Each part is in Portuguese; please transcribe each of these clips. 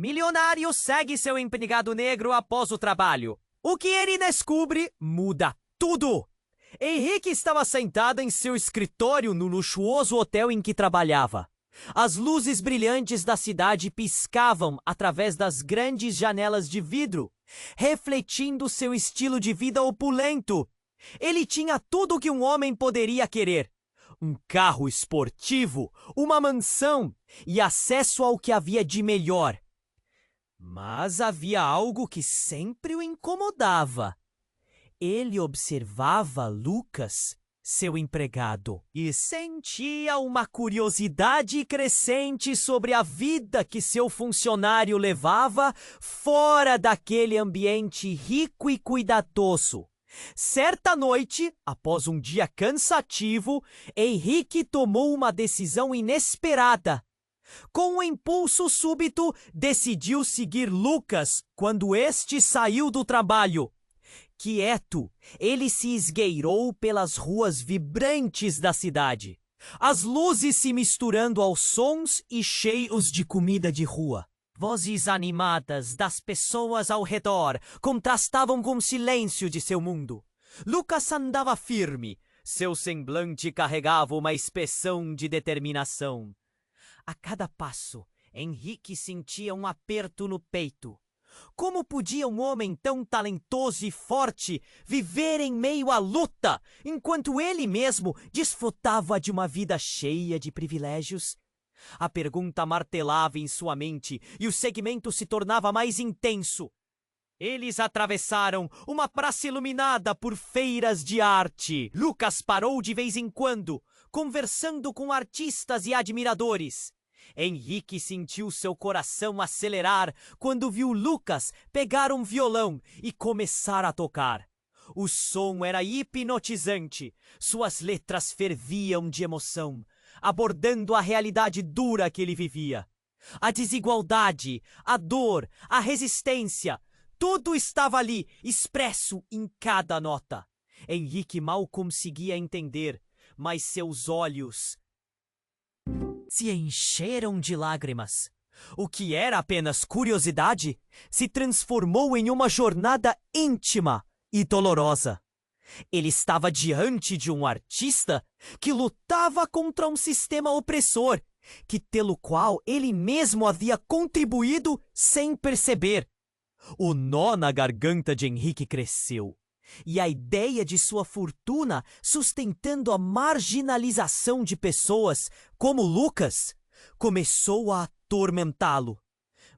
Milionário segue seu empregado negro após o trabalho. O que ele descobre muda tudo. Henrique estava sentado em seu escritório no luxuoso hotel em que trabalhava. As luzes brilhantes da cidade piscavam através das grandes janelas de vidro, refletindo seu estilo de vida opulento. Ele tinha tudo o que um homem poderia querer: um carro esportivo, uma mansão e acesso ao que havia de melhor. Mas havia algo que sempre o incomodava. Ele observava Lucas, seu empregado, e sentia uma curiosidade crescente sobre a vida que seu funcionário levava fora daquele ambiente rico e cuidadoso. Certa noite, após um dia cansativo, Henrique tomou uma decisão inesperada. Com um impulso súbito, decidiu seguir Lucas quando este saiu do trabalho. Quieto, ele se esgueirou pelas ruas vibrantes da cidade, as luzes se misturando aos sons e cheiros de comida de rua. Vozes animadas das pessoas ao redor contrastavam com o silêncio de seu mundo. Lucas andava firme, seu semblante carregava uma expressão de determinação. A cada passo, Henrique sentia um aperto no peito. Como podia um homem tão talentoso e forte viver em meio à luta, enquanto ele mesmo desfrutava de uma vida cheia de privilégios? A pergunta martelava em sua mente e o segmento se tornava mais intenso. Eles atravessaram uma praça iluminada por feiras de arte. Lucas parou de vez em quando, conversando com artistas e admiradores. Henrique sentiu seu coração acelerar quando viu Lucas pegar um violão e começar a tocar. O som era hipnotizante, suas letras ferviam de emoção, abordando a realidade dura que ele vivia. A desigualdade, a dor, a resistência, tudo estava ali, expresso em cada nota. Henrique mal conseguia entender, mas seus olhos se encheram de lágrimas. O que era apenas curiosidade se transformou em uma jornada íntima e dolorosa. Ele estava diante de um artista que lutava contra um sistema opressor, pelo qual ele mesmo havia contribuído sem perceber. O nó na garganta de Henrique cresceu, e a ideia de sua fortuna sustentando a marginalização de pessoas como Lucas começou a atormentá-lo.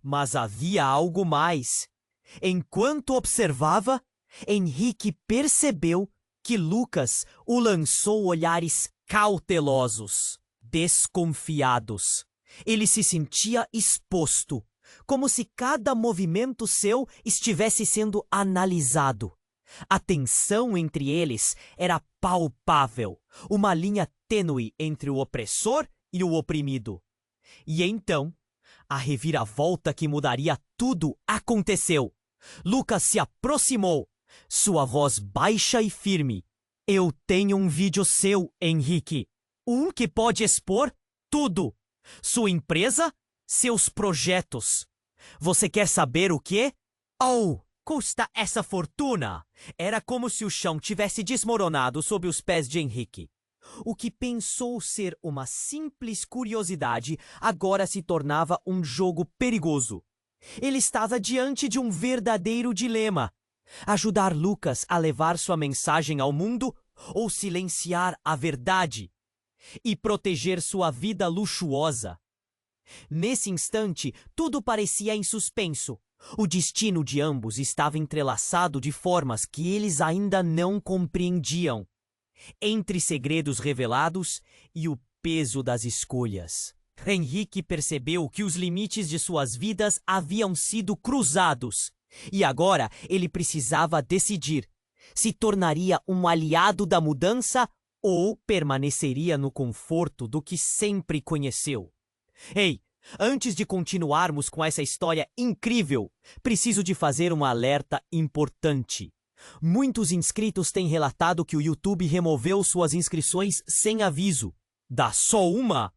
Mas havia algo mais. Enquanto observava, Henrique percebeu que Lucas o lançou olhares cautelosos, desconfiados. Ele se sentia exposto, como se cada movimento seu estivesse sendo analisado. A tensão entre eles era palpável, uma linha tênue entre o opressor e o oprimido. E então, a reviravolta que mudaria tudo aconteceu. Lucas se aproximou, sua voz baixa e firme. Eu tenho um vídeo seu, Henrique. Um que pode expor tudo. Sua empresa, seus projetos. Você quer saber o quê? Oh! Custa essa fortuna? Era como se o chão tivesse desmoronado sob os pés de Henrique. O que pensou ser uma simples curiosidade agora se tornava um jogo perigoso. Ele estava diante de um verdadeiro dilema: ajudar Lucas a levar sua mensagem ao mundo ou silenciar a verdade e proteger sua vida luxuosa. Nesse instante, tudo parecia em suspenso. O destino de ambos estava entrelaçado de formas que eles ainda não compreendiam, entre segredos revelados e o peso das escolhas. Henrique percebeu que os limites de suas vidas haviam sido cruzados, e agora ele precisava decidir: se tornaria um aliado da mudança ou permaneceria no conforto do que sempre conheceu. Ei! Antes de continuarmos com essa história incrível, preciso de fazer um alerta importante. Muitos inscritos têm relatado que o YouTube removeu suas inscrições sem aviso. Dá só uma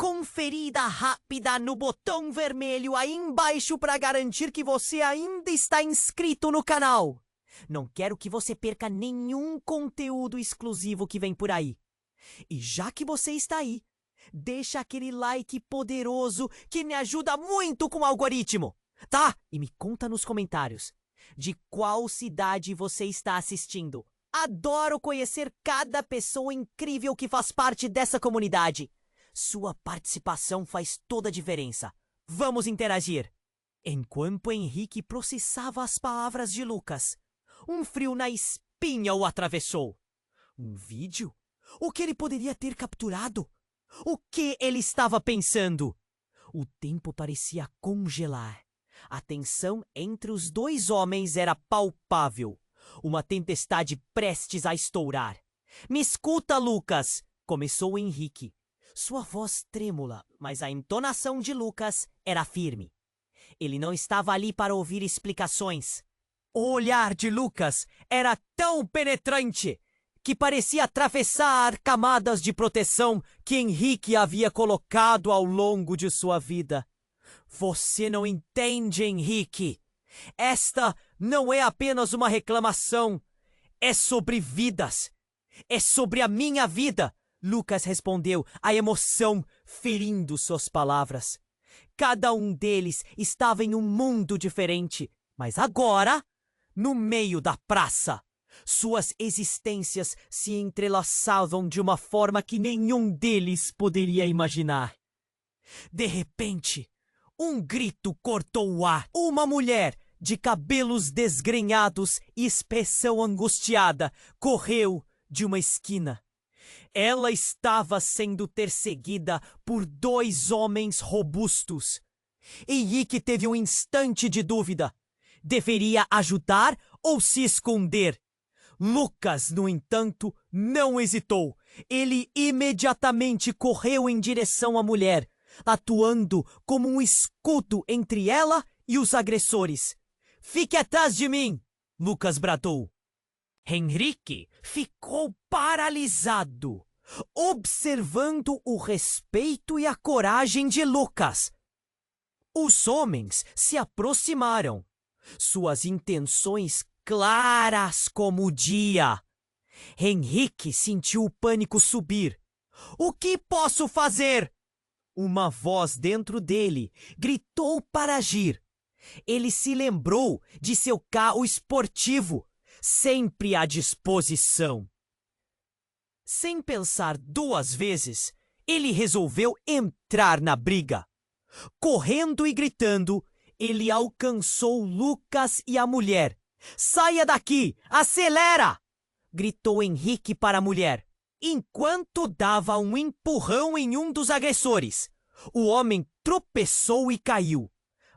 conferida rápida no botão vermelho aí embaixo para garantir que você ainda está inscrito no canal. Não quero que você perca nenhum conteúdo exclusivo que vem por aí. E já que você está aí, deixa aquele like poderoso que me ajuda muito com o algoritmo, tá? E me conta nos comentários de qual cidade você está assistindo. Adoro conhecer cada pessoa incrível que faz parte dessa comunidade. Sua participação faz toda a diferença. Vamos interagir. Enquanto Henrique processava as palavras de Lucas, um frio na espinha o atravessou. Um vídeo? O que ele poderia ter capturado? O que ele estava pensando? O tempo parecia congelar. A tensão entre os dois homens era palpável. Uma tempestade prestes a estourar. Me escuta, Lucas! Começou Henrique. Sua voz trêmula, mas a entonação de Lucas era firme. Ele não estava ali para ouvir explicações. O olhar de Lucas era tão penetrante que parecia atravessar camadas de proteção que Henrique havia colocado ao longo de sua vida. Você não entende, Henrique. Esta não é apenas uma reclamação. É sobre vidas. É sobre a minha vida, Lucas respondeu, a emoção ferindo suas palavras. Cada um deles estava em um mundo diferente, mas agora, no meio da praça, suas existências se entrelaçavam de uma forma que nenhum deles poderia imaginar. De repente, um grito cortou o ar. Uma mulher, de cabelos desgrenhados e expressão angustiada, correu de uma esquina. Ela estava sendo perseguida por dois homens robustos. Henrique teve um instante de dúvida. Deveria ajudar ou se esconder? Lucas, no entanto, não hesitou. Ele imediatamente correu em direção à mulher, atuando como um escudo entre ela e os agressores. Fique atrás de mim! Lucas bradou. Henrique ficou paralisado, observando o respeito e a coragem de Lucas. Os homens se aproximaram, suas intenções claras como o dia. Henrique sentiu o pânico subir. O que posso fazer? Uma voz dentro dele gritou para agir. Ele se lembrou de seu carro esportivo, sempre à disposição. Sem pensar duas vezes, ele resolveu entrar na briga. Correndo e gritando, ele alcançou Lucas e a mulher. Saia daqui! Acelera! Gritou Henrique para a mulher, enquanto dava um empurrão em um dos agressores. O homem tropeçou e caiu.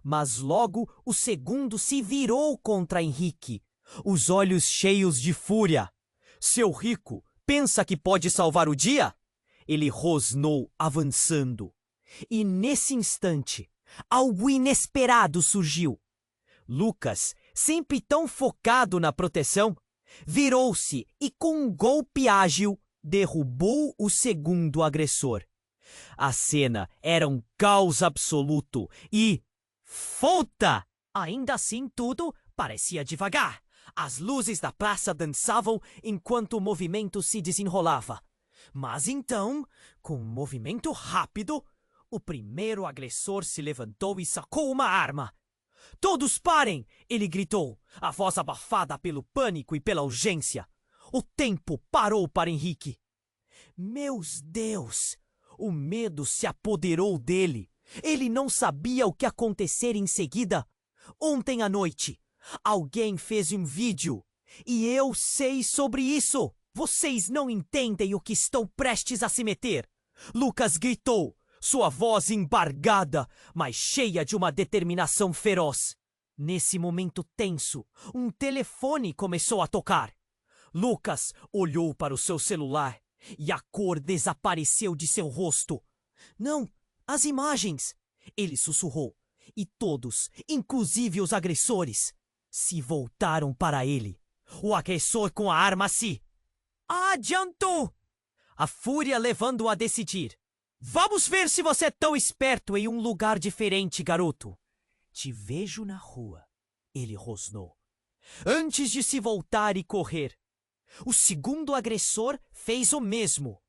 Mas logo o segundo se virou contra Henrique, os olhos cheios de fúria. Seu rico, pensa que pode salvar o dia? Ele rosnou, avançando. E nesse instante, algo inesperado surgiu. Lucas, sempre tão focado na proteção, virou-se e com um golpe ágil derrubou o segundo agressor. A cena era um caos absoluto e... Volta! Ainda assim tudo parecia devagar. As luzes da praça dançavam enquanto o movimento se desenrolava. Mas então, com um movimento rápido, o primeiro agressor se levantou e sacou uma arma. Todos parem! Ele gritou, a voz abafada pelo pânico e pela urgência. O tempo parou para Henrique. Meus Deus! O medo se apoderou dele. Ele não sabia o que acontecer em seguida. Ontem à noite, alguém fez um vídeo. E eu sei sobre isso. Vocês não entendem o que estou prestes a se meter. Lucas gritou, sua voz embargada, mas cheia de uma determinação feroz. Nesse momento tenso, um telefone começou a tocar. Lucas olhou para o seu celular e a cor desapareceu de seu rosto. Não! As imagens! Ele sussurrou, e todos, inclusive os agressores, se voltaram para ele. O agressor com a arma se adiantou! A fúria levando-o a decidir. Vamos ver se você é tão esperto em um lugar diferente, garoto. Te vejo na rua, ele rosnou. Antes de se voltar e correr, o segundo agressor fez o mesmo.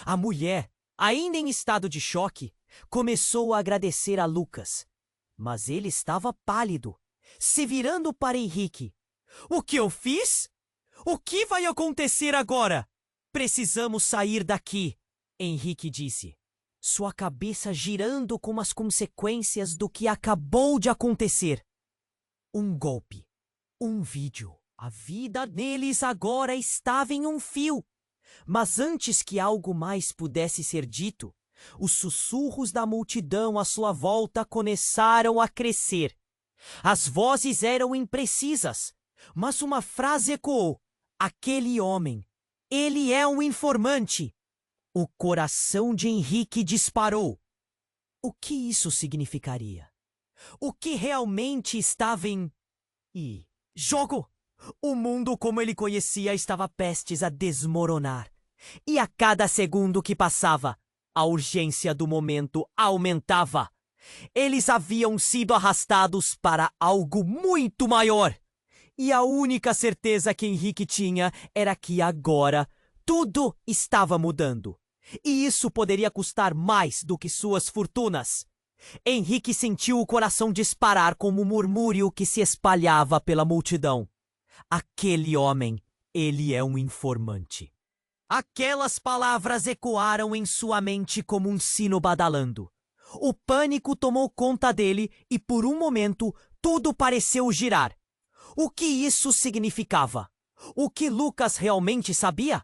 A mulher, ainda em estado de choque, começou a agradecer a Lucas. Mas ele estava pálido, se virando para Henrique. O que eu fiz? O que vai acontecer agora? Precisamos sair daqui, Henrique disse, sua cabeça girando com as consequências do que acabou de acontecer. Um golpe, um vídeo. A vida deles agora estava em um fio. Mas antes que algo mais pudesse ser dito, os sussurros da multidão à sua volta começaram a crescer. As vozes eram imprecisas, mas uma frase ecoou. Aquele homem, ele é um informante. O coração de Henrique disparou. O que isso significaria? O que realmente estava em jogo? O mundo como ele conhecia estava prestes a desmoronar. E a cada segundo que passava, a urgência do momento aumentava. Eles haviam sido arrastados para algo muito maior. E a única certeza que Henrique tinha era que agora tudo estava mudando. E isso poderia custar mais do que suas fortunas. Henrique sentiu o coração disparar como um murmúrio que se espalhava pela multidão. Aquele homem, ele é um informante. Aquelas palavras ecoaram em sua mente como um sino badalando. O pânico tomou conta dele e, por um momento, tudo pareceu girar. O que isso significava? O que Lucas realmente sabia?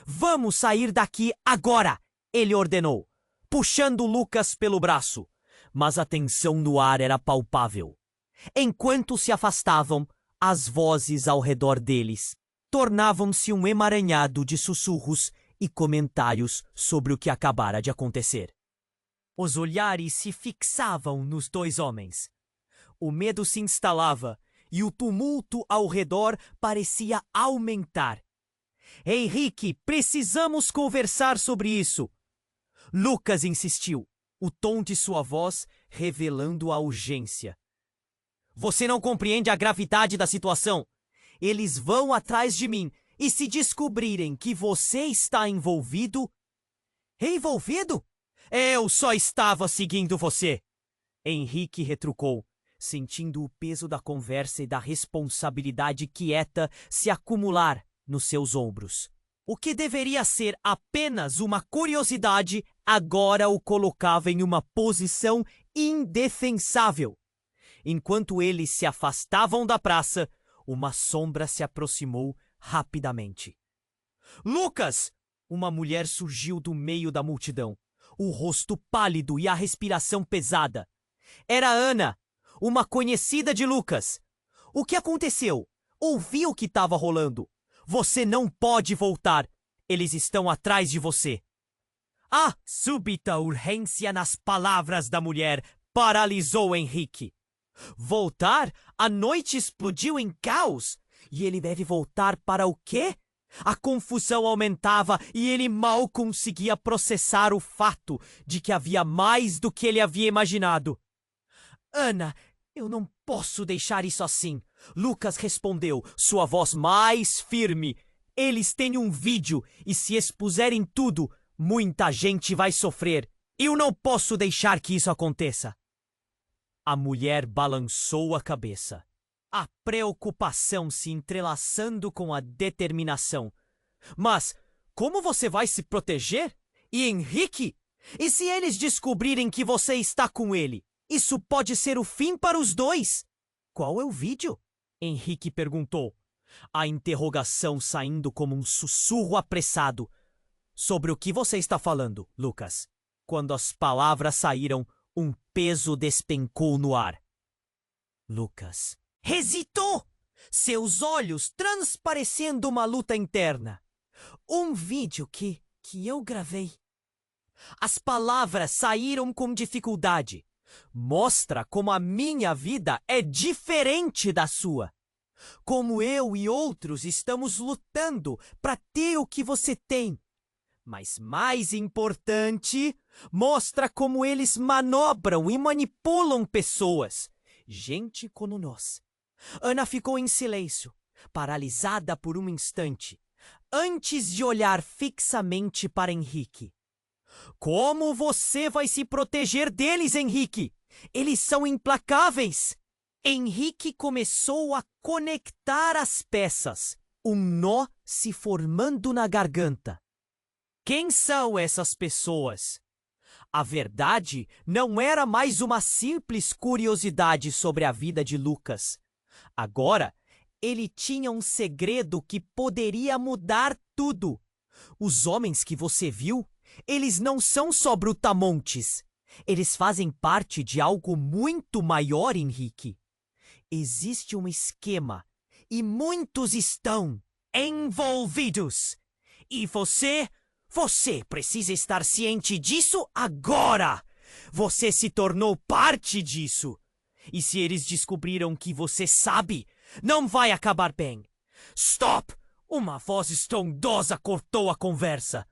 Vamos sair daqui agora, ele ordenou, puxando Lucas pelo braço. Mas a tensão no ar era palpável. Enquanto se afastavam, as vozes ao redor deles tornavam-se um emaranhado de sussurros e comentários sobre o que acabara de acontecer. Os olhares se fixavam nos dois homens. O medo se instalava e o tumulto ao redor parecia aumentar. Henrique, precisamos conversar sobre isso. Lucas insistiu, o tom de sua voz revelando a urgência. Você não compreende a gravidade da situação. Eles vão atrás de mim e se descobrirem que você está envolvido... Envolvido? Eu só estava seguindo você. Henrique retrucou, sentindo o peso da conversa e da responsabilidade quieta se acumular nos seus ombros. O que deveria ser apenas uma curiosidade, agora o colocava em uma posição indefensável. Enquanto eles se afastavam da praça, uma sombra se aproximou rapidamente. Lucas! Uma mulher surgiu do meio da multidão, o rosto pálido e a respiração pesada. Era Ana, uma conhecida de Lucas. O que aconteceu? Ouvi o que estava rolando. Você não pode voltar. Eles estão atrás de você. A súbita urgência nas palavras da mulher paralisou Henrique. Voltar? A noite explodiu em caos. E ele deve voltar para o quê? A confusão aumentava e ele mal conseguia processar o fato de que havia mais do que ele havia imaginado. Ana, eu não posso deixar isso assim. Lucas respondeu, sua voz mais firme. Eles têm um vídeo e se expuserem tudo, muita gente vai sofrer. Eu não posso deixar que isso aconteça. A mulher balançou a cabeça, a preocupação se entrelaçando com a determinação. Mas como você vai se proteger? E Henrique? E se eles descobrirem que você está com ele? Isso pode ser o fim para os dois. Qual é o vídeo? Henrique perguntou, a interrogação saindo como um sussurro apressado. Sobre o que você está falando, Lucas? Quando as palavras saíram, um peso despencou no ar. Lucas hesitou, seus olhos transparecendo uma luta interna. Um vídeo que eu gravei. As palavras saíram com dificuldade. Mostra como a minha vida é diferente da sua. Como eu e outros estamos lutando para ter o que você tem. Mas mais importante, mostra como eles manobram e manipulam pessoas. Gente como nós. Ana ficou em silêncio, paralisada por um instante, antes de olhar fixamente para Henrique. Como você vai se proteger deles, Henrique? Eles são implacáveis. Henrique começou a conectar as peças, um nó se formando na garganta. Quem são essas pessoas? A verdade não era mais uma simples curiosidade sobre a vida de Lucas. Agora, ele tinha um segredo que poderia mudar tudo. Os homens que você viu, eles não são só brutamontes. Eles fazem parte de algo muito maior, Henrique. Existe um esquema e muitos estão envolvidos. E você precisa estar ciente disso agora. Você se tornou parte disso. E se eles descobriram que você sabe, não vai acabar bem. Stop! Uma voz estrondosa cortou a conversa.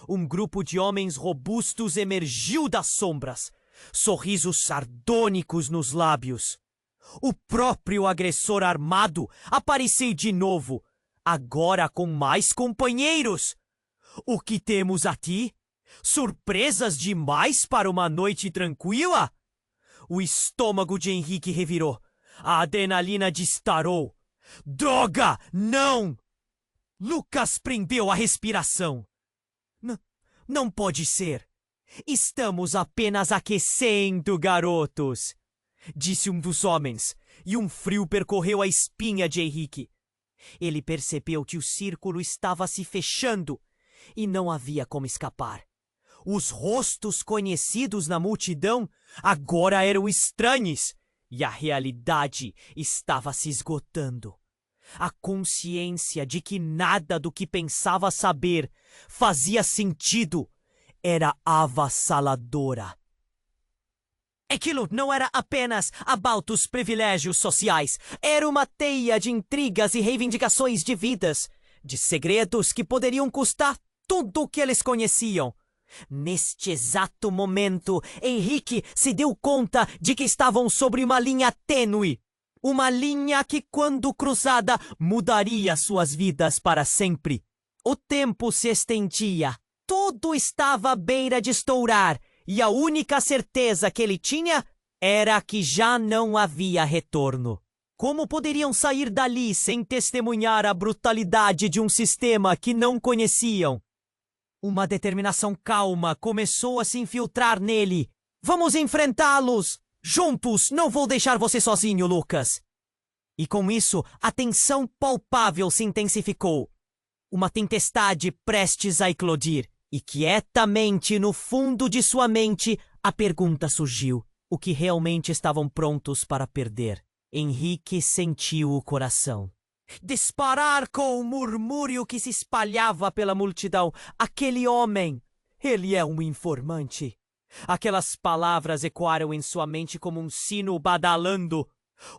Um grupo de homens robustos emergiu das sombras, sorrisos sardônicos nos lábios. O próprio agressor armado apareceu de novo, agora com mais companheiros. O que temos aqui? Surpresas demais para uma noite tranquila? O estômago de Henrique revirou. A adrenalina disparou. Droga! Não! Lucas prendeu a respiração. Não pode ser. Estamos apenas aquecendo, garotos, disse um dos homens, e um frio percorreu a espinha de Henrique. Ele percebeu que o círculo estava se fechando e não havia como escapar. Os rostos conhecidos na multidão agora eram estranhos e a realidade estava se esgotando. A consciência de que nada do que pensava saber fazia sentido era avassaladora. Aquilo não era apenas about os privilégios sociais. Era uma teia de intrigas e reivindicações de vidas, de segredos que poderiam custar tudo o que eles conheciam. Neste exato momento, Henrique se deu conta de que estavam sobre uma linha tênue. Uma linha que, quando cruzada, mudaria suas vidas para sempre. O tempo se estendia. Tudo estava à beira de estourar. E a única certeza que ele tinha era que já não havia retorno. Como poderiam sair dali sem testemunhar a brutalidade de um sistema que não conheciam? Uma determinação calma começou a se infiltrar nele. Vamos enfrentá-los! Juntos! Não vou deixar você sozinho, Lucas! E com isso, a tensão palpável se intensificou. Uma tempestade prestes a eclodir. E quietamente, no fundo de sua mente, a pergunta surgiu. O que realmente estavam prontos para perder? Henrique sentiu o coração disparar com o murmúrio que se espalhava pela multidão. Aquele homem, ele é um informante. Aquelas palavras ecoaram em sua mente como um sino badalando.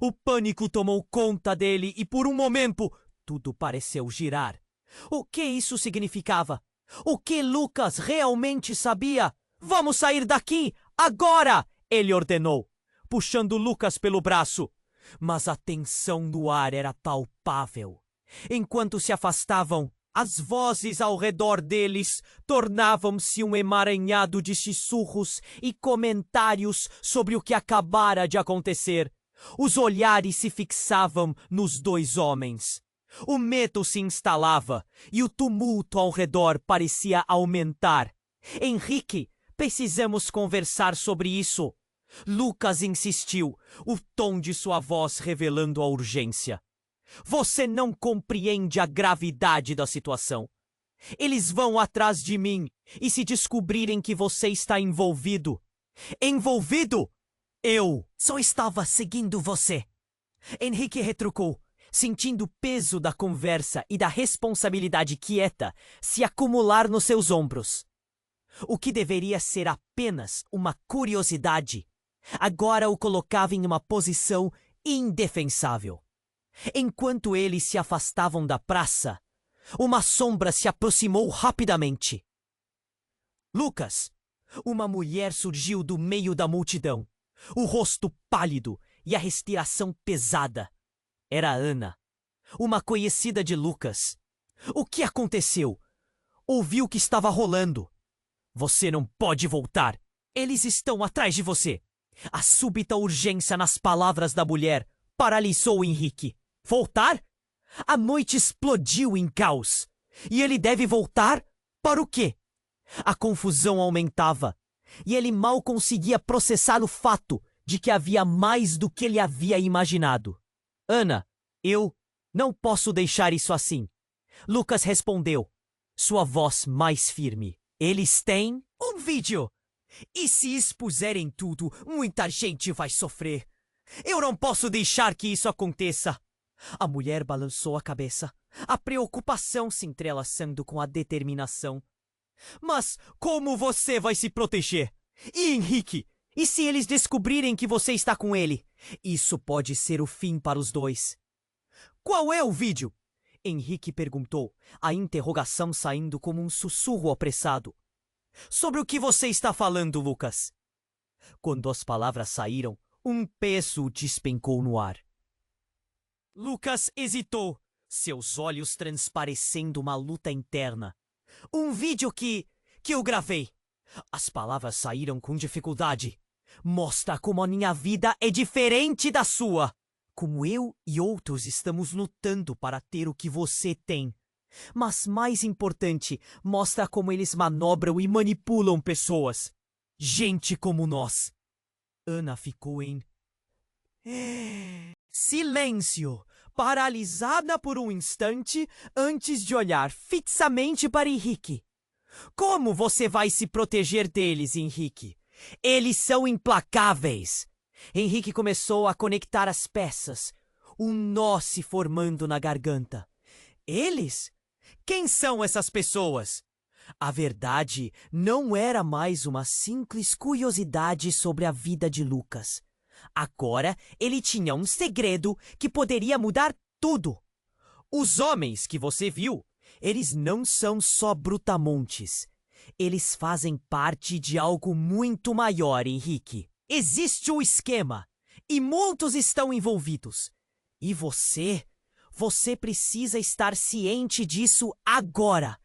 O pânico tomou conta dele e, por um momento, tudo pareceu girar. O que isso significava? O que Lucas realmente sabia? Vamos sair daqui, agora! Ele ordenou, puxando Lucas pelo braço. Mas a tensão no ar era palpável. Enquanto se afastavam, as vozes ao redor deles tornavam-se um emaranhado de sussurros e comentários sobre o que acabara de acontecer. Os olhares se fixavam nos dois homens. O medo se instalava e o tumulto ao redor parecia aumentar. Henrique, precisamos conversar sobre isso. Lucas insistiu, o tom de sua voz revelando a urgência. Você não compreende a gravidade da situação. Eles vão atrás de mim e se descobrirem que você está envolvido. Envolvido? Eu só estava seguindo você. Henrique retrucou, sentindo o peso da conversa e da responsabilidade quieta se acumular nos seus ombros. O que deveria ser apenas uma curiosidade, agora o colocava em uma posição indefensável. Enquanto eles se afastavam da praça, uma sombra se aproximou rapidamente. Lucas! Uma mulher surgiu do meio da multidão, o rosto pálido e a respiração pesada. Era Ana, uma conhecida de Lucas. O que aconteceu? Ouviu que estava rolando. Você não pode voltar. Eles estão atrás de você. A súbita urgência nas palavras da mulher paralisou Henrique. Voltar? A noite explodiu em caos. E ele deve voltar? Para o quê? A confusão aumentava. E ele mal conseguia processar o fato de que havia mais do que ele havia imaginado. Ana, eu não posso deixar isso assim. Lucas respondeu, sua voz mais firme. Eles têm um vídeo. E se expuserem tudo, muita gente vai sofrer. Eu não posso deixar que isso aconteça. A mulher balançou a cabeça, a preocupação se entrelaçando com a determinação. Mas como você vai se proteger? E Henrique? E se eles descobrirem que você está com ele? Isso pode ser o fim para os dois. Qual é o vídeo? Henrique perguntou, a interrogação saindo como um sussurro apressado. Sobre o que você está falando, Lucas? Quando as palavras saíram, um peso despencou no ar. Lucas hesitou, seus olhos transparecendo uma luta interna. Um vídeo que eu gravei. As palavras saíram com dificuldade. Mostra como a minha vida é diferente da sua. Como eu e outros estamos lutando para ter o que você tem. Mas mais importante, mostra como eles manobram e manipulam pessoas. Gente como nós. Ana ficou em silêncio, paralisada por um instante antes de olhar fixamente para Henrique. Como você vai se proteger deles, Henrique? Eles são implacáveis. Henrique começou a conectar as peças, um nó se formando na garganta. Eles? Quem são essas pessoas? A verdade não era mais uma simples curiosidade sobre a vida de Lucas. Agora ele tinha um segredo que poderia mudar tudo. Os homens que você viu, eles não são só brutamontes. Eles fazem parte de algo muito maior, Henrique. Existe um esquema e muitos estão envolvidos. E você precisa estar ciente disso agora.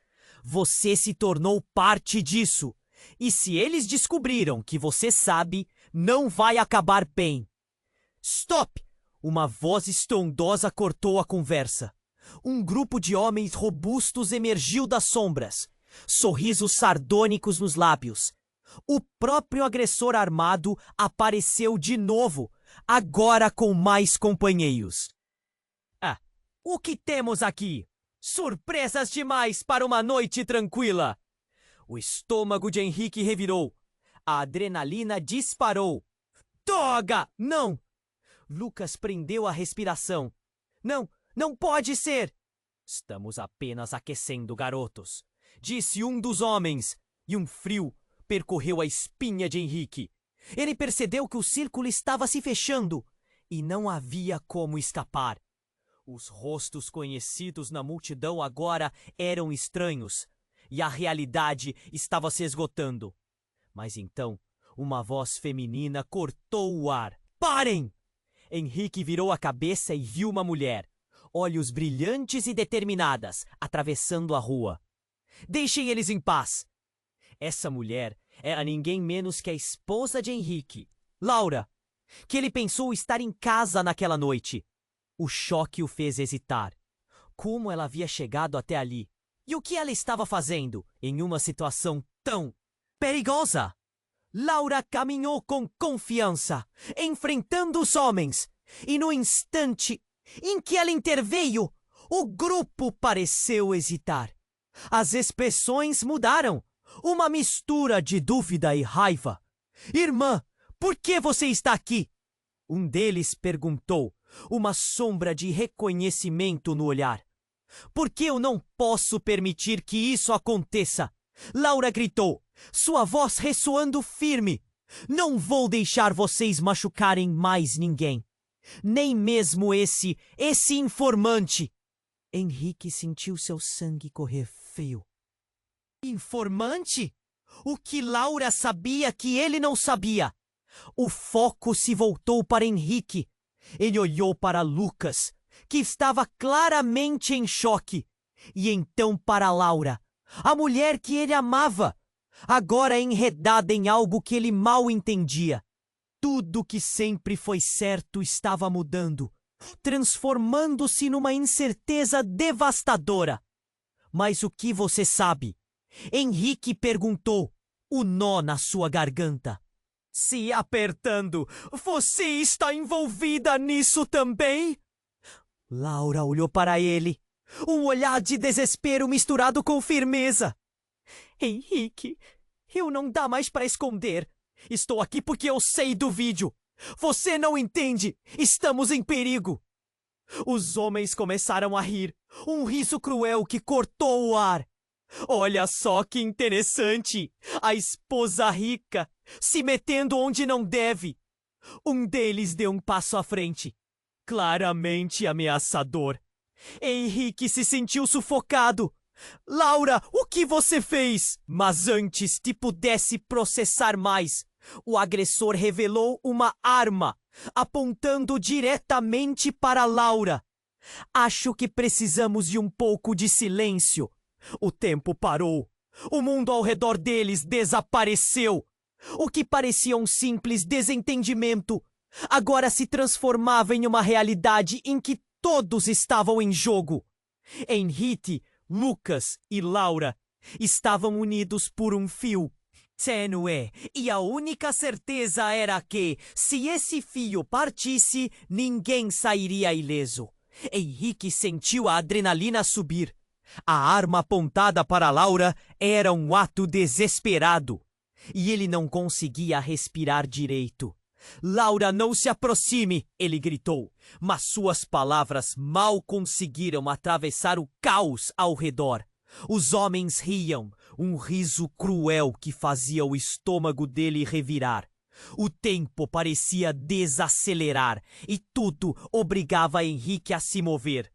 Você se tornou parte disso. E se eles descobriram que você sabe, não vai acabar bem. Stop! Uma voz estrondosa cortou a conversa. Um grupo de homens robustos emergiu das sombras, sorrisos sardônicos nos lábios. O próprio agressor armado apareceu de novo, agora com mais companheiros. Ah, o que temos aqui? Surpresas demais para uma noite tranquila! O estômago de Henrique revirou. A adrenalina disparou. Droga! Não! Lucas prendeu a respiração. Não pode ser! Estamos apenas aquecendo, garotos, disse um dos homens, e um frio percorreu a espinha de Henrique. Ele percebeu que o círculo estava se fechando e não havia como escapar. Os rostos conhecidos na multidão agora eram estranhos e a realidade estava se esgotando. Mas então, uma voz feminina cortou o ar. Parem! Henrique virou a cabeça e viu uma mulher, olhos brilhantes e determinadas, atravessando a rua. Deixem eles em paz! Essa mulher era ninguém menos que a esposa de Henrique, Laura, que ele pensou estar em casa naquela noite. O choque o fez hesitar. Como ela havia chegado até ali? E o que ela estava fazendo em uma situação tão perigosa? Laura caminhou com confiança, enfrentando os homens, e no instante em que ela interveio, o grupo pareceu hesitar. As expressões mudaram, uma mistura de dúvida e raiva. Irmã, por que você está aqui? Um deles perguntou, uma sombra de reconhecimento no olhar. Por que eu não posso permitir que isso aconteça? Laura gritou, sua voz ressoando firme. Não vou deixar vocês machucarem mais ninguém. Nem mesmo esse informante. Henrique sentiu seu sangue correr frio. Informante? O que Laura sabia que ele não sabia. O foco se voltou para Henrique. Ele olhou para Lucas, que estava claramente em choque. E então para Laura, a mulher que ele amava, agora enredada em algo que ele mal entendia. Tudo que sempre foi certo estava mudando, transformando-se numa incerteza devastadora. Mas o que você sabe? Henrique perguntou, o nó na sua garganta se apertando. Você está envolvida nisso também? Laura olhou para ele, um olhar de desespero misturado com firmeza. Henrique, eu não dá mais para esconder. Estou aqui porque eu sei do vídeo. Você não entende. Estamos em perigo. Os homens começaram a rir, um riso cruel que cortou o ar. Olha só que interessante! A esposa rica se metendo onde não deve. Um deles deu um passo à frente, claramente ameaçador. Henrique se sentiu sufocado. Laura, o que você fez? Mas antes que pudesse processar mais, o agressor revelou uma arma, apontando diretamente para Laura. Acho que precisamos de um pouco de silêncio. O tempo parou. O mundo ao redor deles desapareceu. O que parecia um simples desentendimento agora se transformava em uma realidade em que todos estavam em jogo. Henrique, Lucas e Laura estavam unidos por um fio tênue, e a única certeza era que, se esse fio partisse, ninguém sairia ileso. Henrique sentiu a adrenalina subir. A arma apontada para Laura era um ato desesperado, e ele não conseguia respirar direito. Laura, não se aproxime, ele gritou, mas suas palavras mal conseguiram atravessar o caos ao redor. Os homens riam, um riso cruel que fazia o estômago dele revirar. O tempo parecia desacelerar e tudo obrigava Henrique a se mover.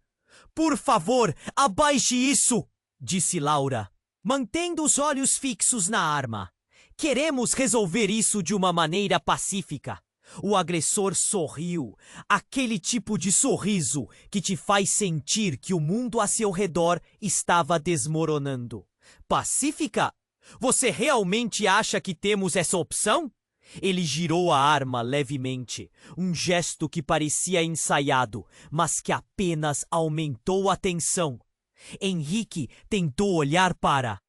Por favor, abaixe isso, disse Laura, mantendo os olhos fixos na arma. Queremos resolver isso de uma maneira pacífica. O agressor sorriu, aquele tipo de sorriso que te faz sentir que o mundo a seu redor estava desmoronando. Pacífica? Você realmente acha que temos essa opção? Ele girou a arma levemente, um gesto que parecia ensaiado, mas que apenas aumentou a tensão. Henrique tentou olhar para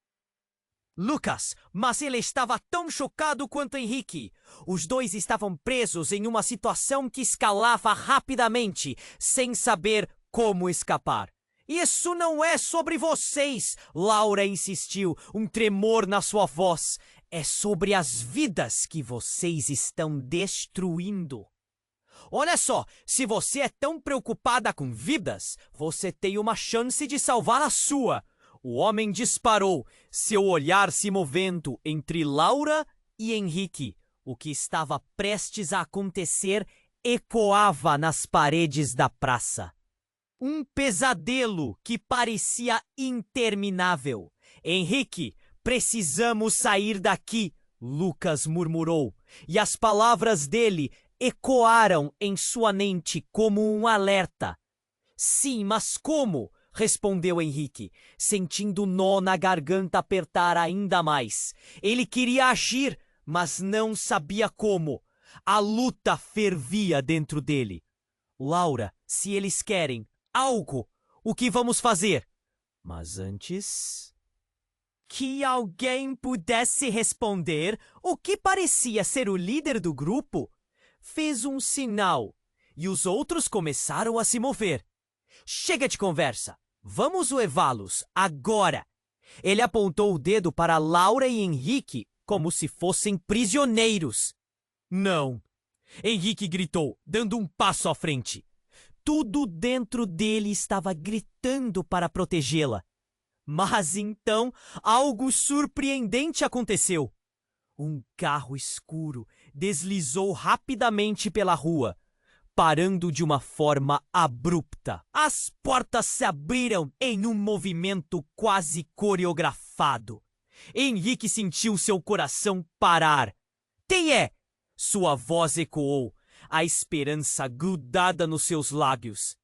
Lucas, mas ele estava tão chocado quanto Henrique. Os dois estavam presos em uma situação que escalava rapidamente, sem saber como escapar. Isso não é sobre vocês, Laura insistiu, um tremor na sua voz. É sobre as vidas que vocês estão destruindo. Olha só, se você é tão preocupada com vidas, você tem uma chance de salvar a sua. O homem disparou, seu olhar se movendo entre Laura e Henrique. O que estava prestes a acontecer ecoava nas paredes da praça. Um pesadelo que parecia interminável. Henrique, precisamos sair daqui, Lucas murmurou, e as palavras dele ecoaram em sua mente como um alerta. Sim, mas como? Respondeu Henrique, sentindo o nó na garganta apertar ainda mais. Ele queria agir, mas não sabia como. A luta fervia dentro dele. Laura, se eles querem algo, o que vamos fazer? Mas antes... Que alguém pudesse responder o que parecia ser o líder do grupo, fez um sinal e os outros começaram a se mover. Chega de conversa. Vamos levá-los agora. Ele apontou o dedo para Laura e Henrique como se fossem prisioneiros. Não. Henrique gritou, dando um passo à frente. Tudo dentro dele estava gritando para protegê-la. Mas então algo surpreendente aconteceu. Um carro escuro deslizou rapidamente pela rua, parando de uma forma abrupta. As portas se abriram em um movimento quase coreografado, Henrique sentiu seu coração parar. Quem é? Sua voz ecoou, a esperança grudada nos seus lábios.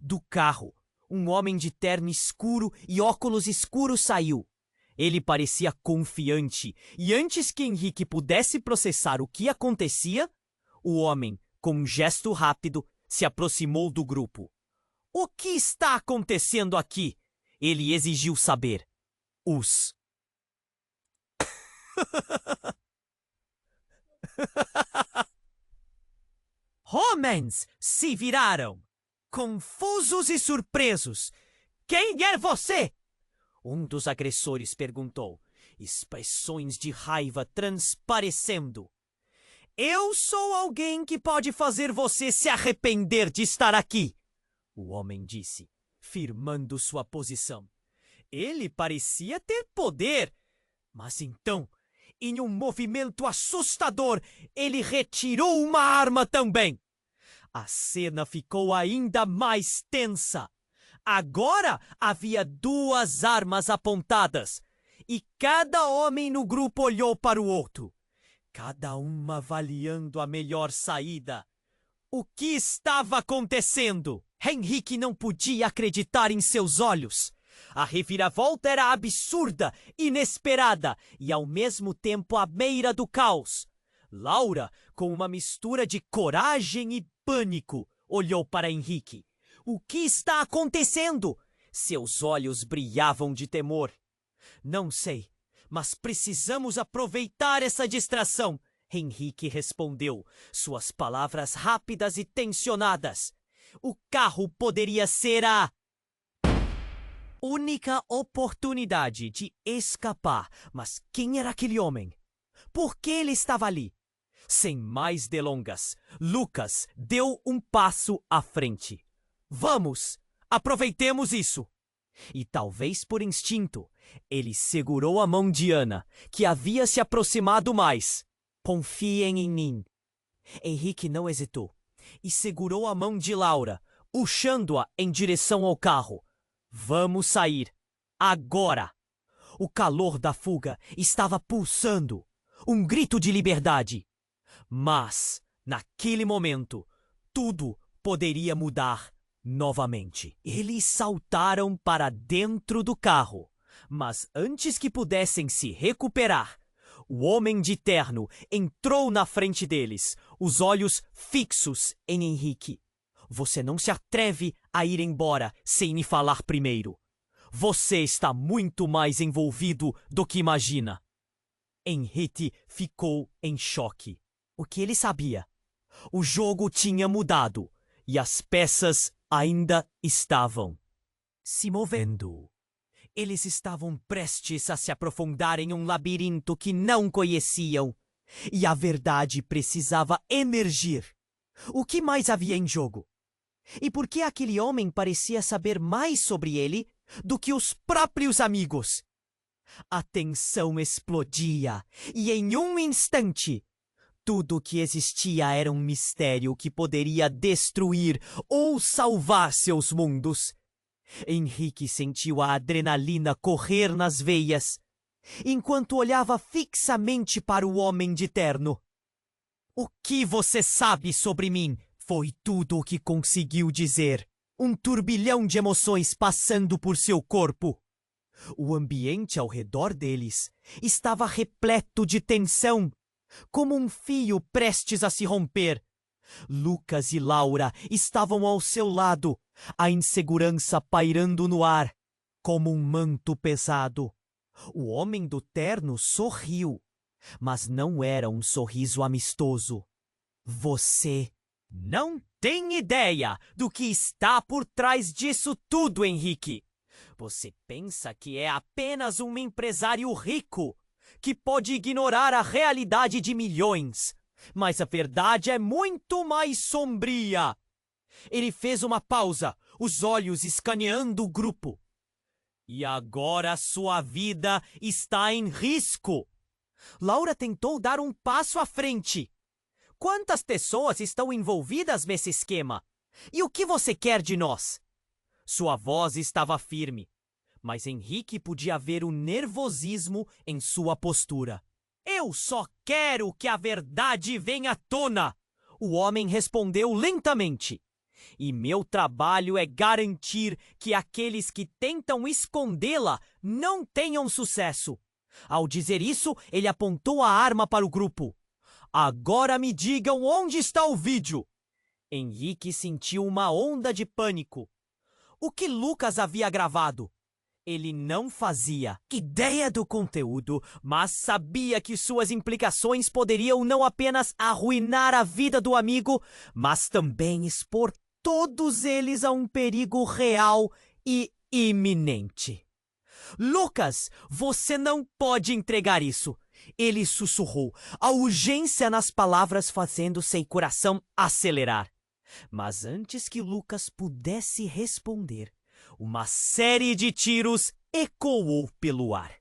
Do carro, um homem de terno escuro e óculos escuros saiu. Ele parecia confiante, e antes que Henrique pudesse processar o que acontecia, o homem, com um gesto rápido, se aproximou do grupo. O que está acontecendo aqui? Ele exigiu saber. Os homens se viraram, confusos e surpresos. Quem é você? Um dos agressores perguntou, expressões de raiva transparecendo. Eu sou alguém que pode fazer você se arrepender de estar aqui, o homem disse, firmando sua posição. Ele parecia ter poder, mas então, em um movimento assustador, ele retirou uma arma também. A cena ficou ainda mais tensa. Agora havia duas armas apontadas, e cada homem no grupo olhou para o outro, cada uma avaliando a melhor saída. O que estava acontecendo? Henrique não podia acreditar em seus olhos. A reviravolta era absurda, inesperada e ao mesmo tempo à beira do caos. Laura, com uma mistura de coragem e pânico, olhou para Henrique. O que está acontecendo? Seus olhos brilhavam de temor. Não sei, mas precisamos aproveitar essa distração, Henrique respondeu, suas palavras rápidas e tensionadas. O carro poderia ser a única oportunidade de escapar. Mas quem era aquele homem? Por que ele estava ali? Sem mais delongas, Lucas deu um passo à frente. Vamos, aproveitemos isso. E talvez por instinto, ele segurou a mão de Ana, que havia se aproximado mais. Confiem em mim. Henrique não hesitou e segurou a mão de Laura, puxando-a em direção ao carro. Vamos sair. Agora! O calor da fuga estava pulsando. Um grito de liberdade. Mas, naquele momento, tudo poderia mudar novamente. Eles saltaram para dentro do carro. Mas antes que pudessem se recuperar, o homem de terno entrou na frente deles, os olhos fixos em Henrique. Você não se atreve a ir embora sem me falar primeiro. Você está muito mais envolvido do que imagina. Henrique ficou em choque. O que ele sabia? O jogo tinha mudado e as peças ainda estavam se movendo. Eles estavam prestes a se aprofundar em um labirinto que não conheciam e a verdade precisava emergir. O que mais havia em jogo? E por que aquele homem parecia saber mais sobre ele do que os próprios amigos? A tensão explodia e em um instante tudo o que existia era um mistério que poderia destruir ou salvar seus mundos. Henrique sentiu a adrenalina correr nas veias, enquanto olhava fixamente para o homem de terno. O que você sabe sobre mim? Foi tudo o que conseguiu dizer. Um turbilhão de emoções passando por seu corpo. O ambiente ao redor deles estava repleto de tensão, como um fio prestes a se romper. Lucas e Laura estavam ao seu lado, a insegurança pairando no ar, como um manto pesado. O homem do terno sorriu, mas não era um sorriso amistoso. Você não tem ideia do que está por trás disso tudo, Henrique. Você pensa que é apenas um empresário rico que pode ignorar a realidade de milhões. Mas a verdade é muito mais sombria. Ele fez uma pausa, os olhos escaneando o grupo. E agora sua vida está em risco. Laura tentou dar um passo à frente. Quantas pessoas estão envolvidas nesse esquema? E o que você quer de nós? Sua voz estava firme, Mas Henrique podia ver o nervosismo em sua postura. Eu só quero que a verdade venha à tona, o homem respondeu lentamente. E meu trabalho é garantir que aqueles que tentam escondê-la não tenham sucesso. Ao dizer isso, ele apontou a arma para o grupo. Agora me digam onde está o vídeo. Henrique sentiu uma onda de pânico. O que Lucas havia gravado? Ele não fazia ideia do conteúdo, mas sabia que suas implicações poderiam não apenas arruinar a vida do amigo, mas também expor todos eles a um perigo real e iminente. Lucas, você não pode entregar isso. Ele sussurrou, a urgência nas palavras fazendo seu coração acelerar. Mas antes que Lucas pudesse responder, uma série de tiros ecoou pelo ar.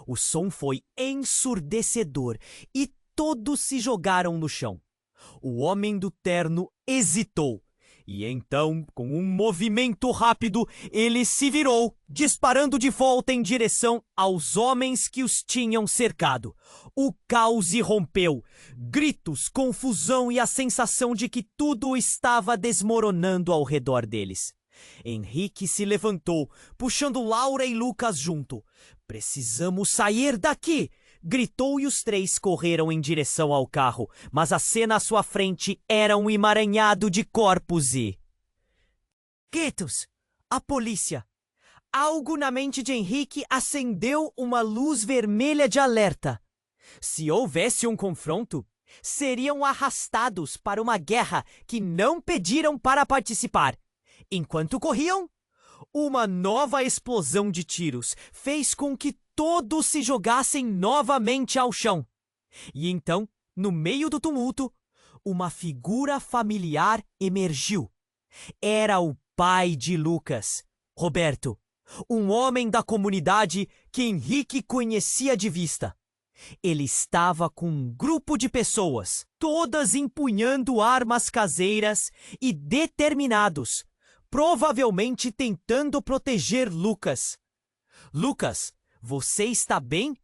O som foi ensurdecedor e todos se jogaram no chão. O homem do terno hesitou. E então, com um movimento rápido, ele se virou, disparando de volta em direção aos homens que os tinham cercado. O caos irrompeu. Gritos, confusão e a sensação de que tudo estava desmoronando ao redor deles. Henrique se levantou, puxando Laura e Lucas junto. Precisamos sair daqui! Gritou e os três correram em direção ao carro, mas a cena à sua frente era um emaranhado de corpos e... Quietos! A polícia! Algo na mente de Henrique acendeu uma luz vermelha de alerta. Se houvesse um confronto, seriam arrastados para uma guerra que não pediram para participar. Enquanto corriam, uma nova explosão de tiros fez com que todos se jogassem novamente ao chão. E então, no meio do tumulto, uma figura familiar emergiu. Era o pai de Lucas, Roberto, um homem da comunidade que Henrique conhecia de vista. Ele estava com um grupo de pessoas, todas empunhando armas caseiras e determinados, provavelmente tentando proteger Lucas. Lucas, você está bem?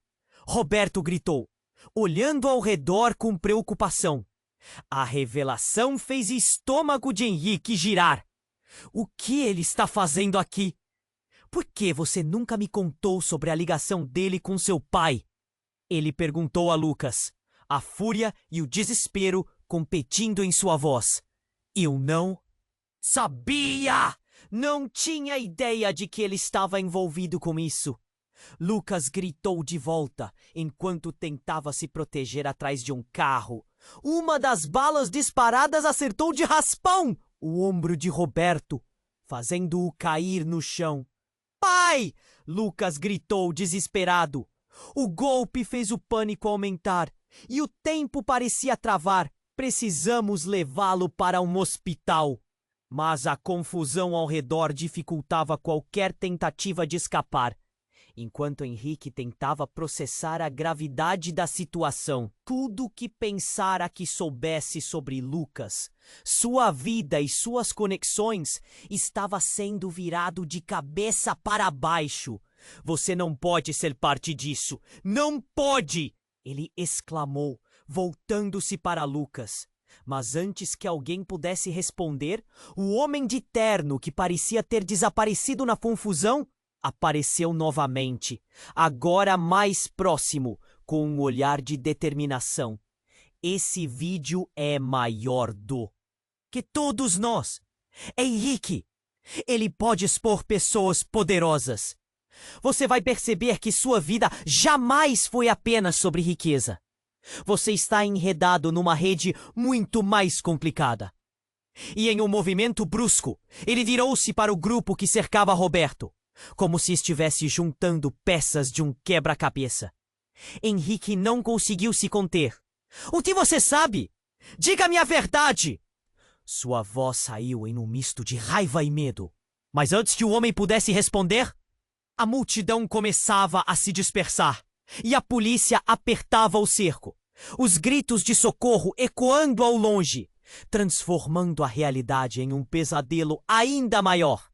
Roberto gritou, olhando ao redor com preocupação. A revelação fez o estômago de Henrique girar. O que ele está fazendo aqui? Por que você nunca me contou sobre a ligação dele com seu pai? Ele perguntou a Lucas, a fúria e o desespero competindo em sua voz. Eu não sabia! Não tinha ideia de que ele estava envolvido com isso. Lucas gritou de volta, enquanto tentava se proteger atrás de um carro. Uma das balas disparadas acertou de raspão o ombro de Roberto, fazendo-o cair no chão. Pai! Lucas gritou desesperado. O golpe fez o pânico aumentar e o tempo parecia travar. Precisamos levá-lo para um hospital. Mas a confusão ao redor dificultava qualquer tentativa de escapar. Enquanto Henrique tentava processar a gravidade da situação, tudo que pensara que soubesse sobre Lucas, sua vida e suas conexões, estava sendo virado de cabeça para baixo. Você não pode ser parte disso! Não pode! Ele exclamou, voltando-se para Lucas. Mas antes que alguém pudesse responder, o homem de terno que parecia ter desaparecido na confusão apareceu novamente, agora mais próximo, com um olhar de determinação. Esse vídeo é maior do que todos nós. É Henrique. Ele pode expor pessoas poderosas. Você vai perceber que sua vida jamais foi apenas sobre riqueza. Você está enredado numa rede muito mais complicada. E em um movimento brusco, ele virou-se para o grupo que cercava Roberto, como se estivesse juntando peças de um quebra-cabeça. Henrique não conseguiu se conter. O que você sabe? Diga-me a verdade! Sua voz saiu em um misto de raiva e medo. Mas antes que o homem pudesse responder, a multidão começava a se dispersar e a polícia apertava o cerco. Os gritos de socorro ecoando ao longe, transformando a realidade em um pesadelo ainda maior.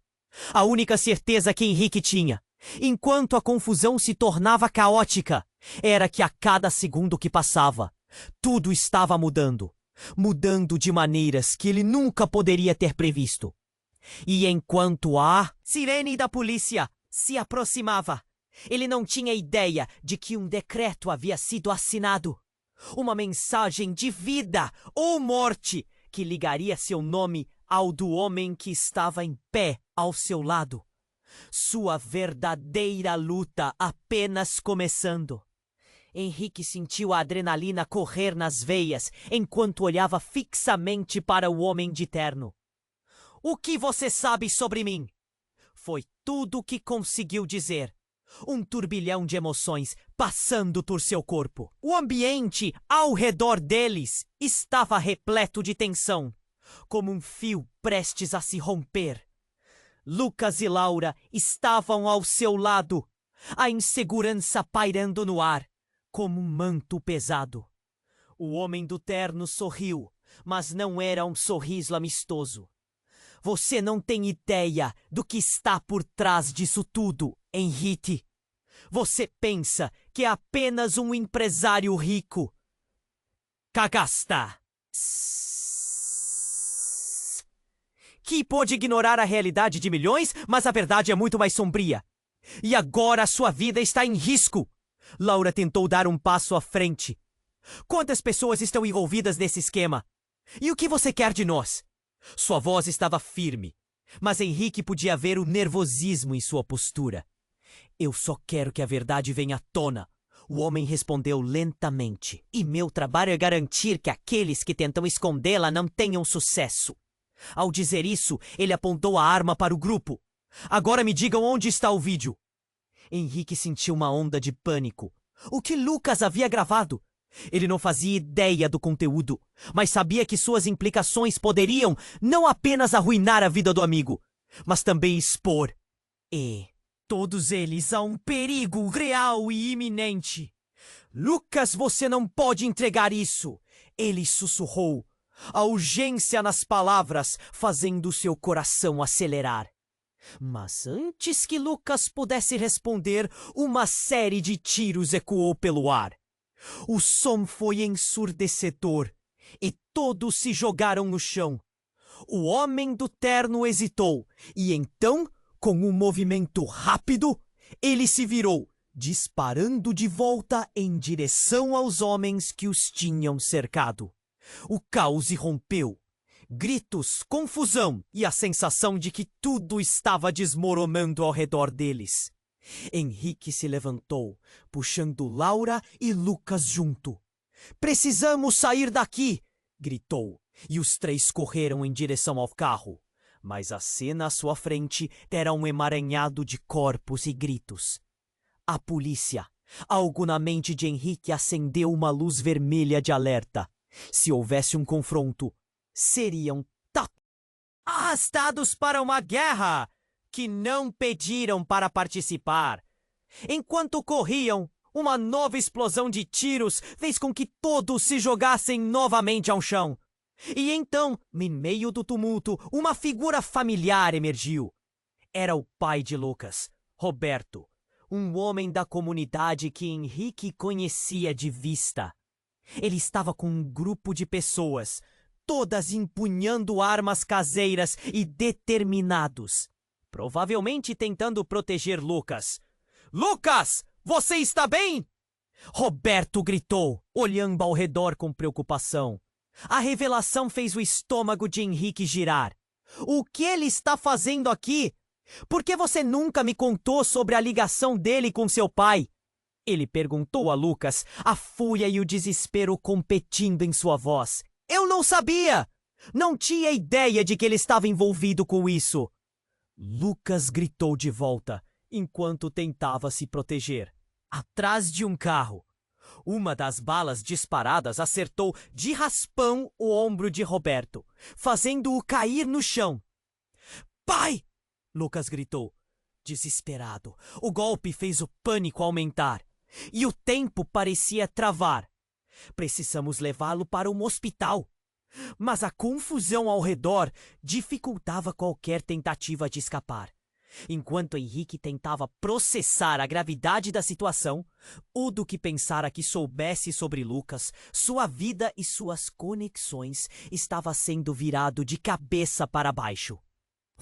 A única certeza que Henrique tinha Enquanto a confusão se tornava caótica, era que a cada segundo que passava, tudo estava mudando. Mudando de maneiras que ele nunca poderia ter previsto. E enquanto a sirene da polícia se aproximava, ele não tinha ideia de que um decreto havia sido assinado. Uma mensagem de vida ou morte que ligaria seu nome ao do homem que estava em pé ao seu lado. Sua verdadeira luta apenas começando. Henrique sentiu a adrenalina correr nas veias enquanto olhava fixamente para o homem de terno. O que você sabe sobre mim? Foi tudo o que conseguiu dizer. Um turbilhão de emoções passando por seu corpo. O ambiente ao redor deles estava repleto de tensão, como um fio prestes a se romper. Lucas e Laura estavam ao seu lado, a insegurança pairando no ar, como um manto pesado. O homem do terno sorriu, mas não era um sorriso amistoso. Você não tem ideia do que está por trás disso tudo, Henrique. Você pensa que é apenas um empresário rico. Cagasta! Que pode ignorar a realidade de milhões, mas a verdade é muito mais sombria. E agora a sua vida está em risco. Laura tentou dar um passo à frente. Quantas pessoas estão envolvidas nesse esquema? E o que você quer de nós? Sua voz estava firme, mas Henrique podia ver o nervosismo em sua postura. Eu só quero que a verdade venha à tona. O homem respondeu lentamente. E meu trabalho é garantir que aqueles que tentam escondê-la não tenham sucesso. Ao dizer isso, ele apontou a arma para o grupo. Agora me digam onde está o vídeo. Henrique sentiu uma onda de pânico. O que Lucas havia gravado? Ele não fazia ideia do conteúdo, mas sabia que suas implicações poderiam não apenas arruinar a vida do amigo, mas também expor. E todos eles a um perigo real e iminente. Lucas, você não pode entregar isso! Ele sussurrou, a urgência nas palavras fazendo seu coração acelerar. Mas antes que Lucas pudesse responder, uma série de tiros ecoou pelo ar. O som foi ensurdecedor e todos se jogaram no chão. O homem do terno hesitou e então, com um movimento rápido, ele se virou, disparando de volta em direção aos homens que os tinham cercado. O caos irrompeu. Gritos, confusão e a sensação de que tudo estava desmoronando ao redor deles. Henrique se levantou, puxando Laura e Lucas junto. Precisamos sair daqui! Gritou, e os três correram em direção ao carro. Mas a cena à sua frente era um emaranhado de corpos e gritos. A polícia. Algo na mente de Henrique acendeu uma luz vermelha de alerta. Se houvesse um confronto, seriam arrastados para uma guerra que não pediram para participar. Enquanto corriam, uma nova explosão de tiros fez com que todos se jogassem novamente ao chão. E então, em meio do tumulto, uma figura familiar emergiu. Era o pai de Lucas, Roberto, um homem da comunidade que Henrique conhecia de vista. Ele estava com um grupo de pessoas, todas empunhando armas caseiras e determinados, provavelmente tentando proteger Lucas. Lucas, você está bem? Roberto gritou, olhando ao redor com preocupação. A revelação fez o estômago de Henrique girar. O que ele está fazendo aqui? Por que você nunca me contou sobre a ligação dele com seu pai? Ele perguntou a Lucas, a fúria e o desespero competindo em sua voz. Eu não sabia! Não tinha ideia de que ele estava envolvido com isso. Lucas gritou de volta, enquanto tentava se proteger. Atrás de um carro, uma das balas disparadas acertou de raspão o ombro de Roberto, fazendo-o cair no chão. Pai! Lucas gritou, desesperado. O golpe fez o pânico aumentar, e o tempo parecia travar. Precisamos levá-lo para um hospital. Mas a confusão ao redor dificultava qualquer tentativa de escapar. Enquanto Henrique tentava processar a gravidade da situação, Udo, que pensara que soubesse sobre Lucas, sua vida e suas conexões, estava sendo virado de cabeça para baixo.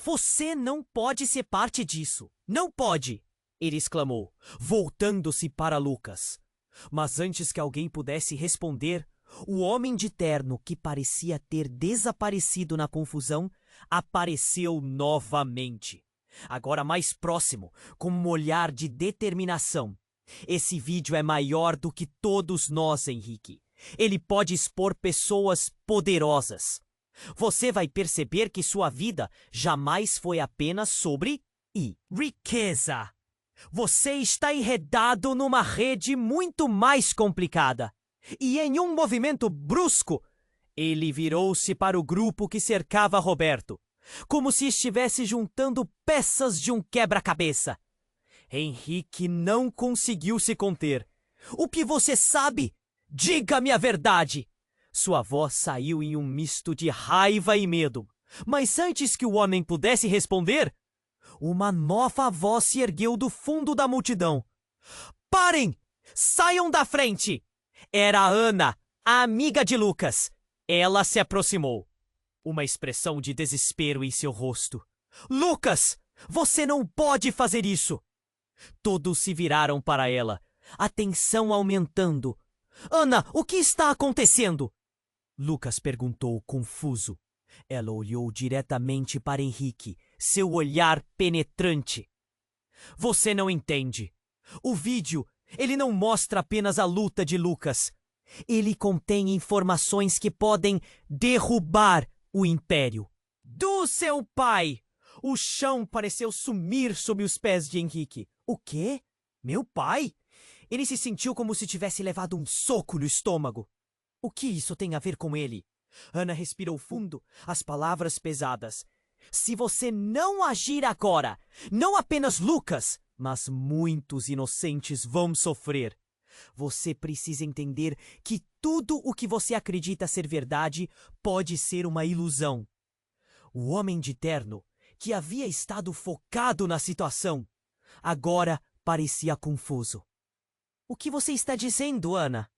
Você não pode ser parte disso. Não pode! Ele exclamou, voltando-se para Lucas. Mas antes que alguém pudesse responder, o homem de terno, que parecia ter desaparecido na confusão, apareceu novamente. Agora mais próximo, com um olhar de determinação. Esse vídeo é maior do que todos nós, Henrique. Ele pode expor pessoas poderosas. Você vai perceber que sua vida jamais foi apenas sobre riqueza. Você está enredado numa rede muito mais complicada. E em um movimento brusco, ele virou-se para o grupo que cercava Roberto, como se estivesse juntando peças de um quebra-cabeça. Henrique não conseguiu se conter. O que você sabe? Diga-me a verdade! Sua voz saiu em um misto de raiva e medo. Mas antes que o homem pudesse responder, uma nova voz se ergueu do fundo da multidão. Parem! Saiam da frente! Era Ana, a amiga de Lucas. Ela se aproximou. Uma expressão de desespero em seu rosto. Lucas! Você não pode fazer isso! Todos se viraram para ela, a tensão aumentando. Ana, o que está acontecendo? Lucas perguntou, confuso. Ela olhou diretamente para Henrique, seu olhar penetrante. Você não entende. O vídeo, ele não mostra apenas a luta de Lucas. Ele contém informações que podem derrubar o império. Do seu pai! O chão pareceu sumir sob os pés de Henrique. O quê? Meu pai? Ele se sentiu como se tivesse levado um soco no estômago. O que isso tem a ver com ele? Ana respirou fundo, as palavras pesadas. Se você não agir agora, não apenas Lucas, mas muitos inocentes vão sofrer. Você precisa entender que tudo o que você acredita ser verdade pode ser uma ilusão. O homem de terno, que havia estado focado na situação, agora parecia confuso. O que você está dizendo, Ana?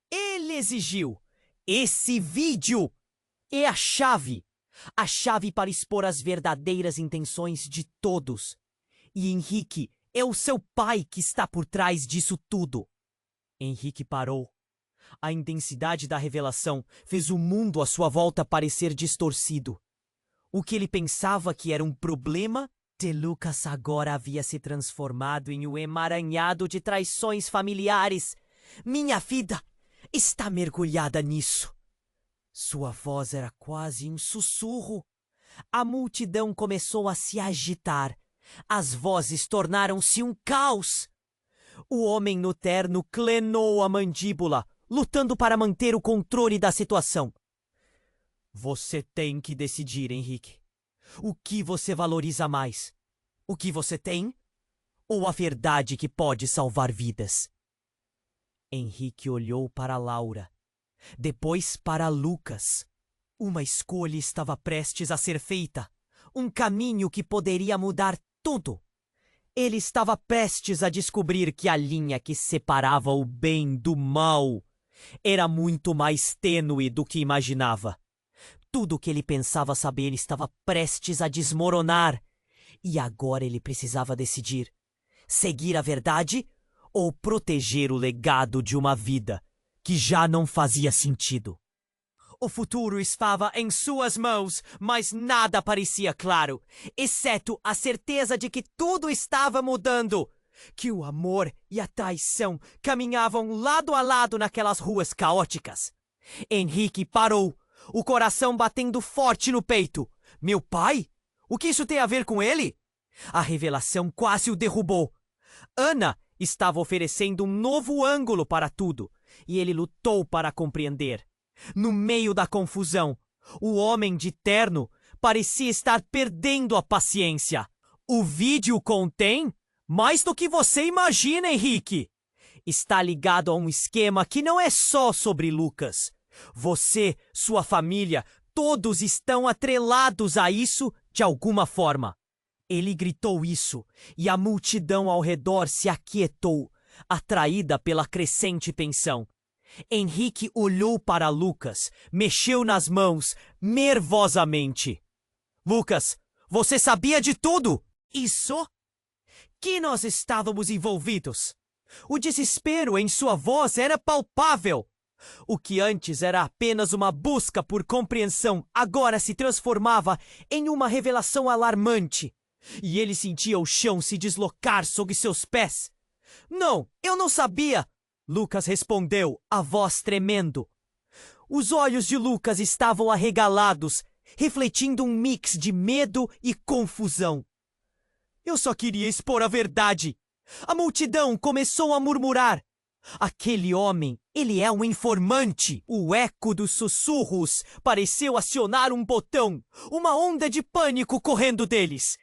Ele exigiu. Esse vídeo é a chave para expor as verdadeiras intenções de todos. E Henrique é o seu pai que está por trás disso tudo. Henrique parou. A intensidade da revelação fez o mundo à sua volta parecer distorcido. O que ele pensava que era um problema de Lucas agora havia se transformado em um emaranhado de traições familiares. Minha vida está mergulhada nisso. Sua voz era quase um sussurro. A multidão começou a se agitar. As vozes tornaram-se um caos. O homem no terno clenou a mandíbula, lutando para manter o controle da situação. Você tem que decidir, Henrique. O que você valoriza mais? O que você tem? Ou a verdade que pode salvar vidas? Henrique olhou para Laura, depois para Lucas. Uma escolha estava prestes a ser feita, um caminho que poderia mudar tudo. Ele estava prestes a descobrir que a linha que separava o bem do mal era muito mais tênue do que imaginava. Tudo o que ele pensava saber estava prestes a desmoronar. E agora ele precisava decidir: seguir a verdade ou proteger o legado de uma vida que já não fazia sentido. O futuro estava em suas mãos, mas nada parecia claro, exceto a certeza de que tudo estava mudando, que o amor e a traição caminhavam lado a lado naquelas ruas caóticas. Henrique parou, o coração batendo forte no peito. Meu pai? O que isso tem a ver com ele? A revelação quase o derrubou. Ana estava oferecendo um novo ângulo para tudo, e ele lutou para compreender. No meio da confusão, o homem de terno parecia estar perdendo a paciência. O vídeo contém mais do que você imagina, Henrique. Está ligado a um esquema que não é só sobre Lucas. Você, sua família, todos estão atrelados a isso de alguma forma. Ele gritou isso, e a multidão ao redor se aquietou, atraída pela crescente tensão. Henrique olhou para Lucas, mexeu nas mãos, nervosamente. Lucas, você sabia de tudo? Isso? Que nós estávamos envolvidos. O desespero em sua voz era palpável. O que antes era apenas uma busca por compreensão, agora se transformava em uma revelação alarmante. E ele sentia o chão se deslocar sob seus pés. Não, eu não sabia, Lucas respondeu, a voz tremendo. Os olhos de Lucas estavam arregalados, refletindo um mix de medo e confusão. Eu só queria expor a verdade. A multidão começou a murmurar. Aquele homem, ele é um informante. O eco dos sussurros pareceu acionar um botão, uma onda de pânico correndo deles.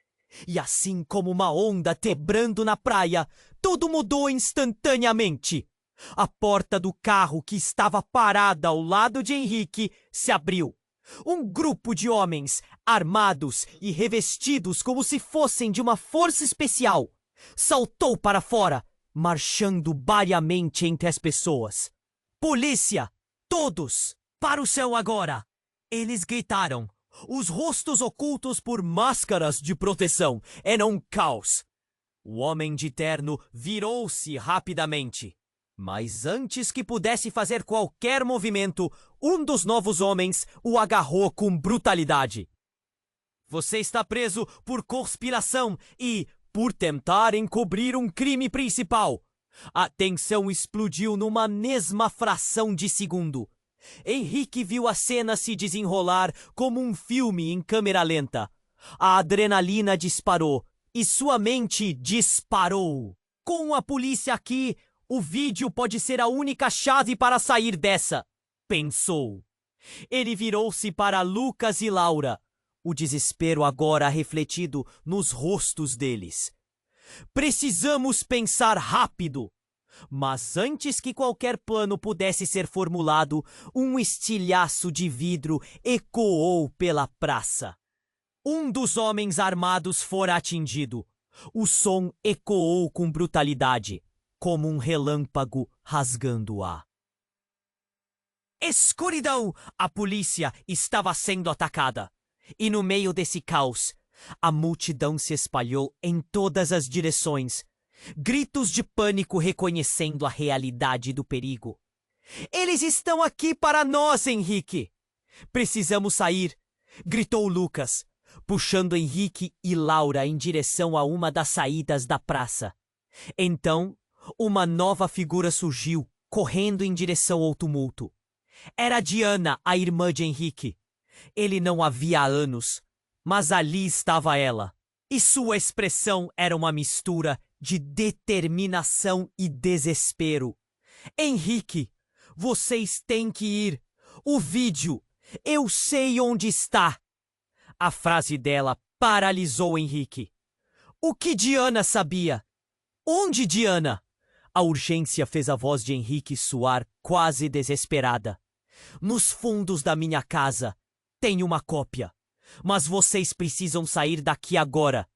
E assim como uma onda quebrando na praia, tudo mudou instantaneamente. A porta do carro que estava parada ao lado de Henrique se abriu. Um grupo de homens, armados e revestidos como se fossem de uma força especial, saltou para fora, marchando bariamente entre as pessoas. Polícia! Todos! Para o céu agora! Eles gritaram. Os rostos ocultos por máscaras de proteção eram um caos. O homem de terno virou-se rapidamente. Mas antes que pudesse fazer qualquer movimento, um dos novos homens o agarrou com brutalidade. Você está preso por conspiração e por tentar encobrir um crime principal. A tensão explodiu numa mesma fração de segundo. Henrique viu a cena se desenrolar como um filme em câmera lenta. A adrenalina disparou e sua mente disparou. Com a polícia aqui, o vídeo pode ser a única chave para sair dessa, pensou. Ele virou-se para Lucas e Laura, o desespero agora refletido nos rostos deles. Precisamos pensar rápido. Mas antes que qualquer plano pudesse ser formulado, um estilhaço de vidro ecoou pela praça. Um dos homens armados fora atingido. O som ecoou com brutalidade, como um relâmpago rasgando o ar. Escuridão! A polícia estava sendo atacada. E no meio desse caos, a multidão se espalhou em todas as direções. Gritos de pânico reconhecendo a realidade do perigo. Eles estão aqui para nós, Henrique! Precisamos sair! Gritou Lucas, puxando Henrique e Laura em direção a uma das saídas da praça. Então, uma nova figura surgiu, correndo em direção ao tumulto. Era Diana, a irmã de Henrique. Ele não a via há anos, mas ali estava ela. E sua expressão era uma mistura de determinação e desespero. Henrique, vocês têm que ir. O vídeo, eu sei onde está. A frase dela paralisou Henrique. O que Diana sabia? Onde Diana? A urgência fez a voz de Henrique soar quase desesperada. Nos fundos da minha casa. Tem uma cópia. Mas vocês precisam sair daqui agora.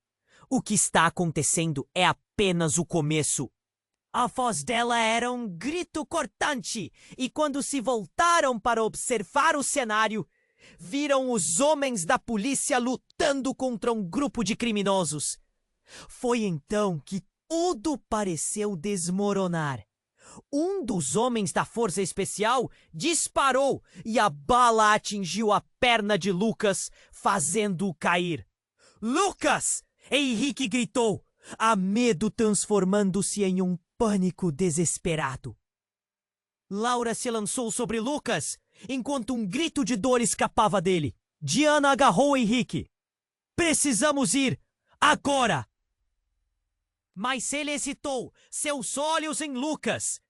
O que está acontecendo é apenas o começo. A voz dela era um grito cortante, e quando se voltaram para observar o cenário, viram os homens da polícia lutando contra um grupo de criminosos. Foi então que tudo pareceu desmoronar. Um dos homens da Força Especial disparou e a bala atingiu a perna de Lucas, fazendo-o cair. Lucas! Henrique gritou, a medo transformando-se em um pânico desesperado. Laura se lançou sobre Lucas, enquanto um grito de dor escapava dele. Diana agarrou Henrique. Precisamos ir, agora! Mas ele hesitou, seus olhos em Lucas.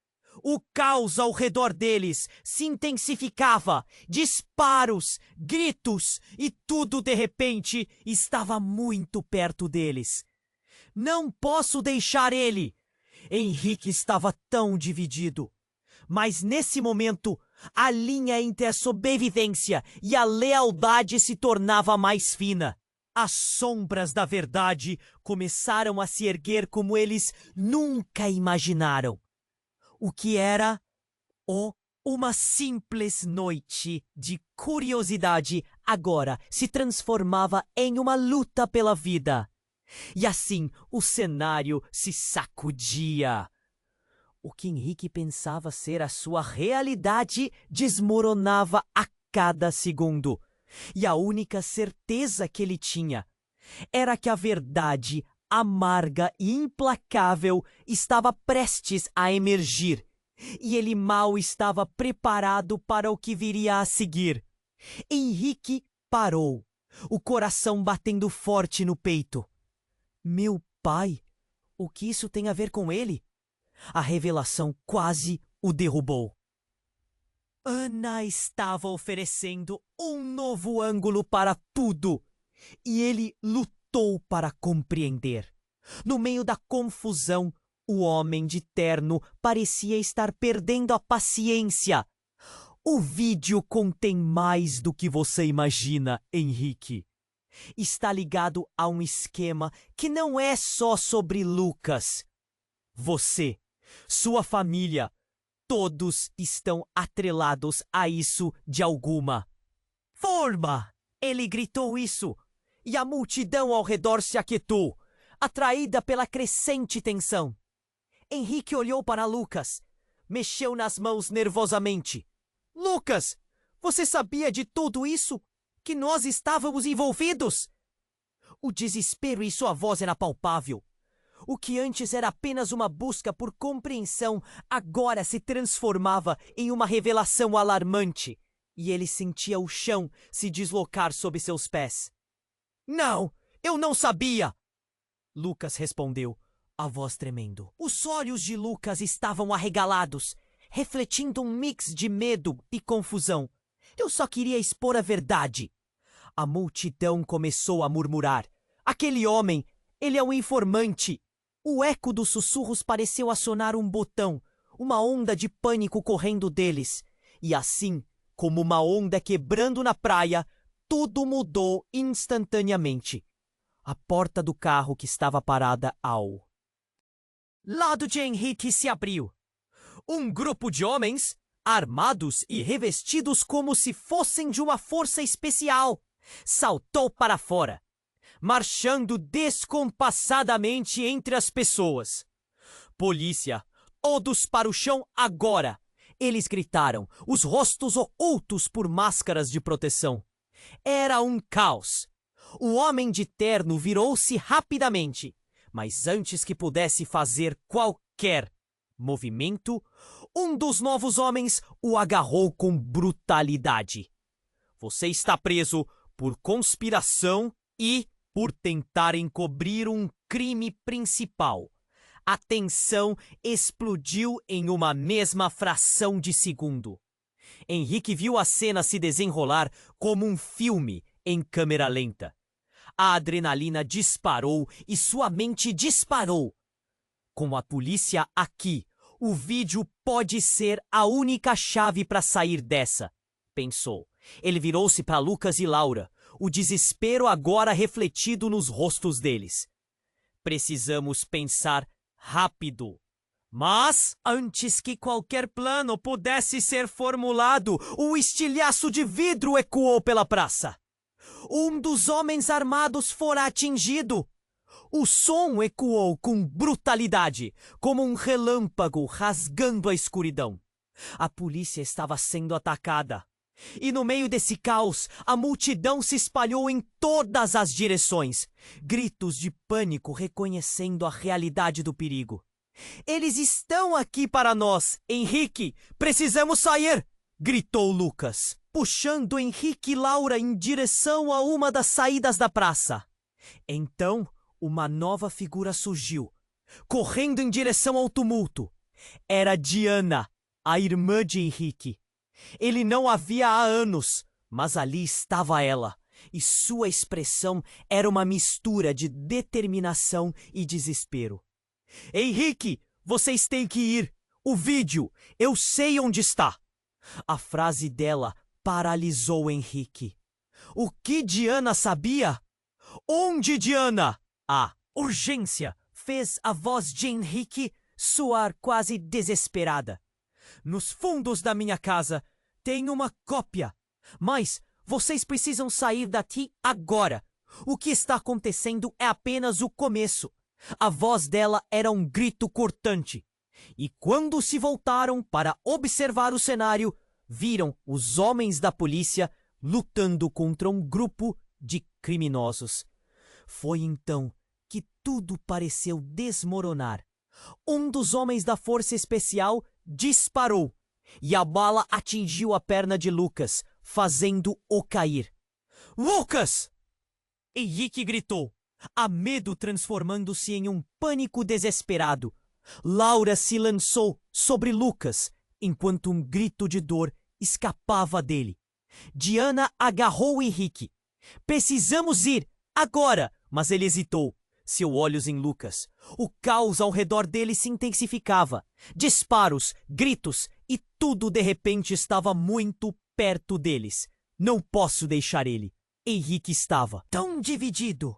O caos ao redor deles se intensificava, disparos, gritos, e tudo de repente estava muito perto deles. Não posso deixar ele! Henrique estava tão dividido. Mas nesse momento, a linha entre a sobrevivência e a lealdade se tornava mais fina. As sombras da verdade começaram a se erguer como eles nunca imaginaram. O que era? Uma simples noite de curiosidade agora se transformava em uma luta pela vida. E assim o cenário se sacudia. O que Henrique pensava ser a sua realidade desmoronava a cada segundo. E a única certeza que ele tinha era que a verdade amarga e implacável estava prestes a emergir. E ele mal estava preparado para o que viria a seguir. Henrique parou, o coração batendo forte no peito. Meu pai? O que isso tem a ver com ele? A revelação quase o derrubou. Ana estava oferecendo um novo ângulo para tudo, e ele lutou para compreender. No meio da confusão, o homem de terno parecia estar perdendo a paciência. O vídeo contém mais do que você imagina, Henrique. Está ligado a um esquema que não é só sobre Lucas. Você, sua família, todos estão atrelados a isso de alguma forma. Ele gritou isso, e a multidão ao redor se aquietou, atraída pela crescente tensão. Henrique olhou para Lucas, mexeu nas mãos nervosamente. Lucas, você sabia de tudo isso? Que nós estávamos envolvidos? O desespero em sua voz era palpável. O que antes era apenas uma busca por compreensão, agora se transformava em uma revelação alarmante, e ele sentia o chão se deslocar sob seus pés. Não, eu não sabia! Lucas respondeu, a voz tremendo. Os olhos de Lucas estavam arregalados, refletindo um mix de medo e confusão. Eu só queria expor a verdade. A multidão começou a murmurar. Aquele homem, ele é um informante. O eco dos sussurros pareceu acionar um botão, uma onda de pânico correndo deles. E assim, como uma onda quebrando na praia, tudo mudou instantaneamente. A porta do carro que estava parada ao lado de Henrique se abriu. Um grupo de homens, armados e revestidos como se fossem de uma força especial, saltou para fora, marchando descompassadamente entre as pessoas. Polícia, todos para o chão agora! Eles gritaram, os rostos ocultos por máscaras de proteção. Era um caos. O homem de terno virou-se rapidamente, mas antes que pudesse fazer qualquer movimento, um dos novos homens o agarrou com brutalidade. Você está preso por conspiração e por tentar encobrir um crime principal. A tensão explodiu em uma mesma fração de segundo. Henrique viu a cena se desenrolar como um filme em câmera lenta. A adrenalina disparou e sua mente disparou. Com a polícia aqui, o vídeo pode ser a única chave para sair dessa, pensou. Ele virou-se para Lucas e Laura, o desespero agora refletido nos rostos deles. Precisamos pensar rápido. Mas, antes que qualquer plano pudesse ser formulado, o estilhaço de vidro ecoou pela praça. Um dos homens armados fora atingido. O som ecoou com brutalidade, como um relâmpago rasgando a escuridão. A polícia estava sendo atacada. E no meio desse caos, a multidão se espalhou em todas as direções. Gritos de pânico reconhecendo a realidade do perigo. Eles estão aqui para nós, Henrique! Precisamos sair! Gritou Lucas, puxando Henrique e Laura em direção a uma das saídas da praça. Então, uma nova figura surgiu, correndo em direção ao tumulto. Era Diana, a irmã de Henrique. Ele não a via há anos, mas ali estava ela, e sua expressão era uma mistura de determinação e desespero. Henrique, vocês têm que ir. O vídeo, eu sei onde está. A frase dela paralisou Henrique. O que Diana sabia? Onde, Diana? A urgência fez a voz de Henrique soar quase desesperada. Nos fundos da minha casa tem uma cópia, mas vocês precisam sair daqui agora. O que está acontecendo é apenas o começo. A voz dela era um grito cortante. E quando se voltaram para observar o cenário, viram os homens da polícia lutando contra um grupo de criminosos. Foi então que tudo pareceu desmoronar. Um dos homens da Força Especial disparou e a bala atingiu a perna de Lucas, fazendo-o cair. Lucas! Henrique gritou, a medo transformando-se em um pânico desesperado. Laura se lançou sobre Lucas, enquanto um grito de dor escapava dele. Diana agarrou Henrique. Precisamos ir, agora! Mas ele hesitou. Seus olhos em Lucas. O caos ao redor dele se intensificava. Disparos, gritos e tudo de repente estava muito perto deles. Não posso deixar ele. Henrique estava tão dividido.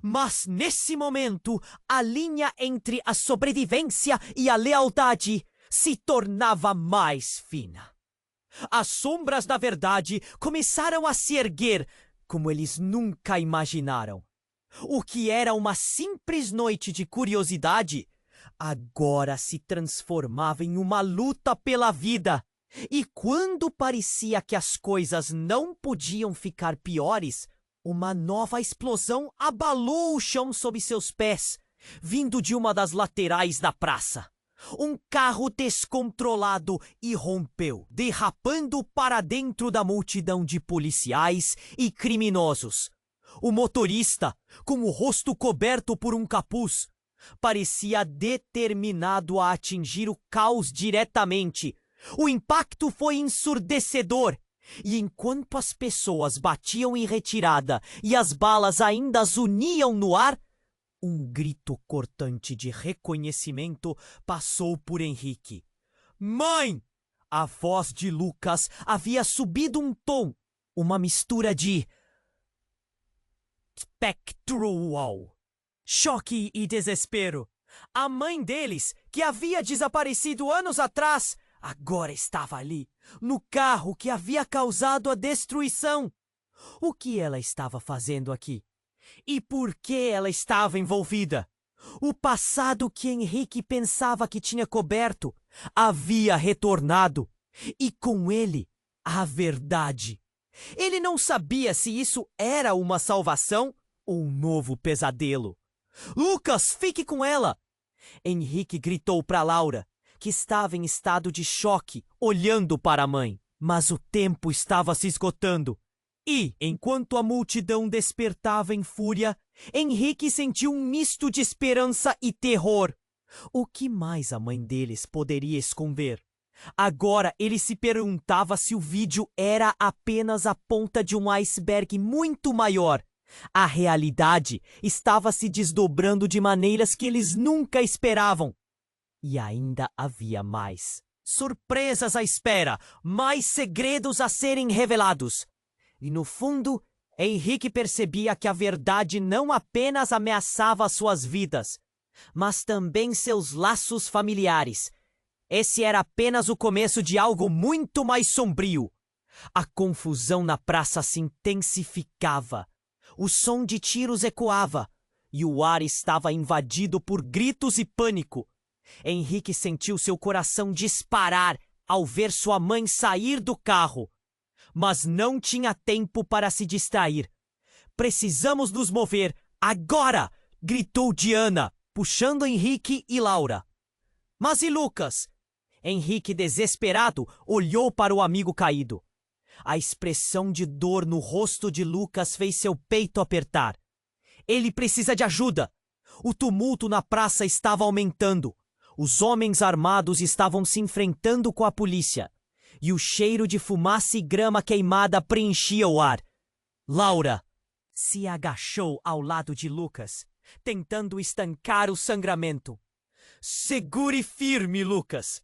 Mas nesse momento, a linha entre a sobrevivência e a lealdade se tornava mais fina. As sombras da verdade começaram a se erguer como eles nunca imaginaram. O que era uma simples noite de curiosidade, agora se transformava em uma luta pela vida. E quando parecia que as coisas não podiam ficar piores, uma nova explosão abalou o chão sob seus pés, vindo de uma das laterais da praça. Um carro descontrolado irrompeu, derrapando para dentro da multidão de policiais e criminosos. O motorista, com o rosto coberto por um capuz, parecia determinado a atingir o caos diretamente. O impacto foi ensurdecedor, e enquanto as pessoas batiam em retirada e as balas ainda zuniam no ar, um grito cortante de reconhecimento passou por Henrique. Mãe! A voz de Lucas havia subido um tom, uma mistura de espectral, choque e desespero. A mãe deles, que havia desaparecido anos atrás, agora estava ali, no carro que havia causado a destruição. O que ela estava fazendo aqui? E por que ela estava envolvida? O passado que Henrique pensava que tinha coberto havia retornado, e com ele a verdade. Ele não sabia se isso era uma salvação ou um novo pesadelo. Lucas, fique com ela! Henrique gritou para Laura, que estava em estado de choque, olhando para a mãe. Mas o tempo estava se esgotando. E, enquanto a multidão despertava em fúria, Henrique sentiu um misto de esperança e terror. O que mais a mãe deles poderia esconder? Agora ele se perguntava se o vídeo era apenas a ponta de um iceberg muito maior. A realidade estava se desdobrando de maneiras que eles nunca esperavam. E ainda havia mais. Surpresas à espera, mais segredos a serem revelados. E no fundo, Henrique percebia que a verdade não apenas ameaçava suas vidas, mas também seus laços familiares. Esse era apenas o começo de algo muito mais sombrio. A confusão na praça se intensificava. O som de tiros ecoava, e o ar estava invadido por gritos e pânico. Henrique sentiu seu coração disparar ao ver sua mãe sair do carro. Mas não tinha tempo para se distrair. Precisamos nos mover, agora! Gritou Diana, puxando Henrique e Laura. Mas e Lucas? Henrique, desesperado, olhou para o amigo caído. A expressão de dor no rosto de Lucas fez seu peito apertar. Ele precisa de ajuda. O tumulto na praça estava aumentando. Os homens armados estavam se enfrentando com a polícia. E o cheiro de fumaça e grama queimada preenchia o ar. Laura se agachou ao lado de Lucas, tentando estancar o sangramento. Segure firme, Lucas.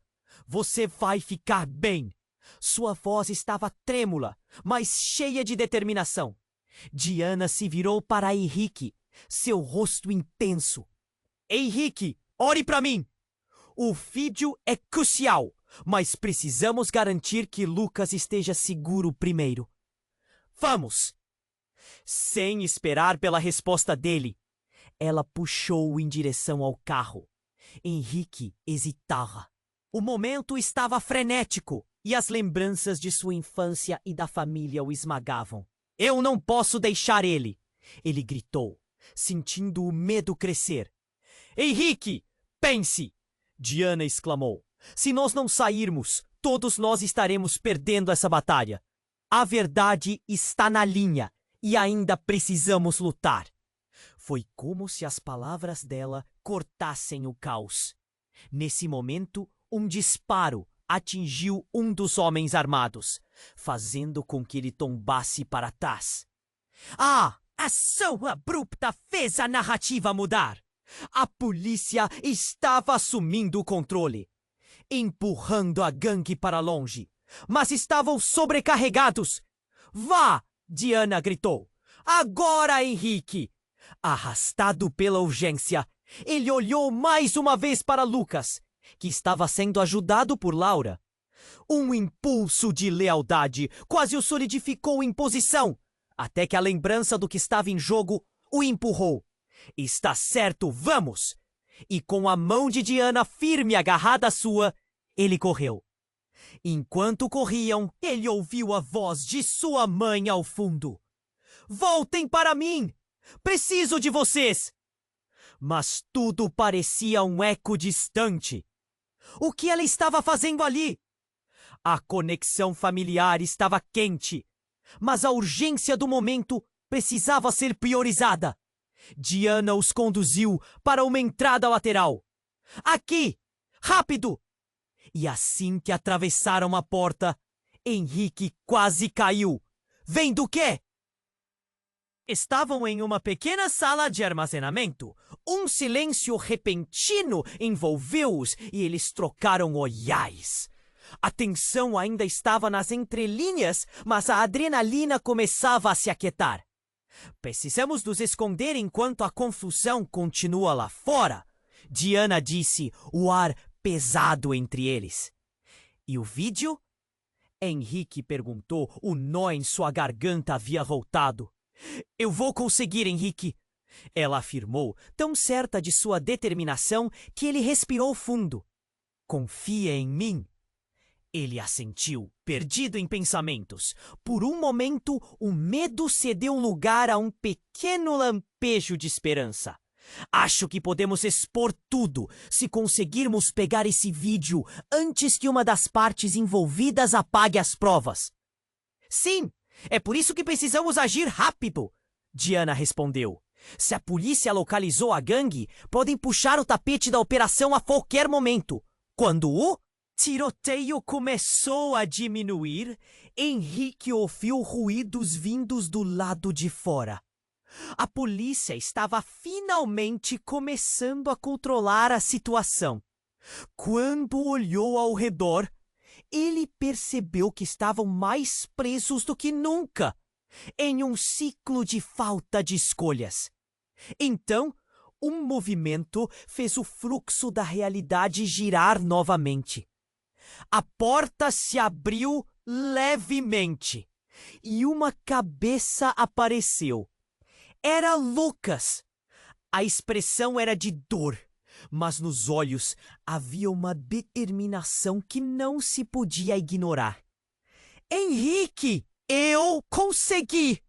Você vai ficar bem. Sua voz estava trêmula, mas cheia de determinação. Diana se virou para Henrique, seu rosto intenso. Henrique, ore para mim! O vídeo é crucial, mas precisamos garantir que Lucas esteja seguro primeiro. Vamos! Sem esperar pela resposta dele, ela puxou-o em direção ao carro. Henrique hesitava. O momento estava frenético e as lembranças de sua infância e da família o esmagavam. Eu não posso deixar ele! Ele gritou, sentindo o medo crescer. Henrique, pense! Diana exclamou. Se nós não sairmos, todos nós estaremos perdendo essa batalha. A verdade está na linha e ainda precisamos lutar. Foi como se as palavras dela cortassem o caos. Nesse momento, um disparo atingiu um dos homens armados, fazendo com que ele tombasse para trás. A ação abrupta fez a narrativa mudar. A polícia estava assumindo o controle, empurrando a gangue para longe, mas estavam sobrecarregados. Vá! Diana gritou. Agora, Henrique! Arrastado pela urgência, ele olhou mais uma vez para Lucas, que estava sendo ajudado por Laura. Um impulso de lealdade quase o solidificou em posição, até que a lembrança do que estava em jogo o empurrou. Está certo, vamos! E com a mão de Diana firme agarrada à sua, ele correu. Enquanto corriam, ele ouviu a voz de sua mãe ao fundo. Voltem para mim! Preciso de vocês! Mas tudo parecia um eco distante. O que ela estava fazendo ali? A conexão familiar estava quente, mas a urgência do momento precisava ser priorizada. Diana os conduziu para uma entrada lateral. Aqui! Rápido! E assim que atravessaram a porta, Henrique quase caiu. Vendo o quê? Estavam em uma pequena sala de armazenamento. Um silêncio repentino envolveu-os e eles trocaram olhares. A tensão ainda estava nas entrelinhas, mas a adrenalina começava a se aquietar. Precisamos nos esconder enquanto a confusão continua lá fora, Diana disse, o ar pesado entre eles. E o vídeo? Henrique perguntou, o nó em sua garganta havia voltado. Eu vou conseguir, Henrique. Ela afirmou, tão certa de sua determinação que ele respirou fundo. Confia em mim. Ele assentiu, perdido em pensamentos. Por um momento, o medo cedeu lugar a um pequeno lampejo de esperança. Acho que podemos expor tudo se conseguirmos pegar esse vídeo antes que uma das partes envolvidas apague as provas. Sim, é por isso que precisamos agir rápido, Diana respondeu. Se a polícia localizou a gangue, podem puxar o tapete da operação a qualquer momento. Quando o tiroteio começou a diminuir, Henrique ouviu ruídos vindos do lado de fora. A polícia estava finalmente começando a controlar a situação. Quando olhou ao redor, ele percebeu que estavam mais presos do que nunca, em um ciclo de falta de escolhas. Então, um movimento fez o fluxo da realidade girar novamente. A porta se abriu levemente e uma cabeça apareceu. Era Lucas. A expressão era de dor, mas nos olhos havia uma determinação que não se podia ignorar. Henrique, eu consegui!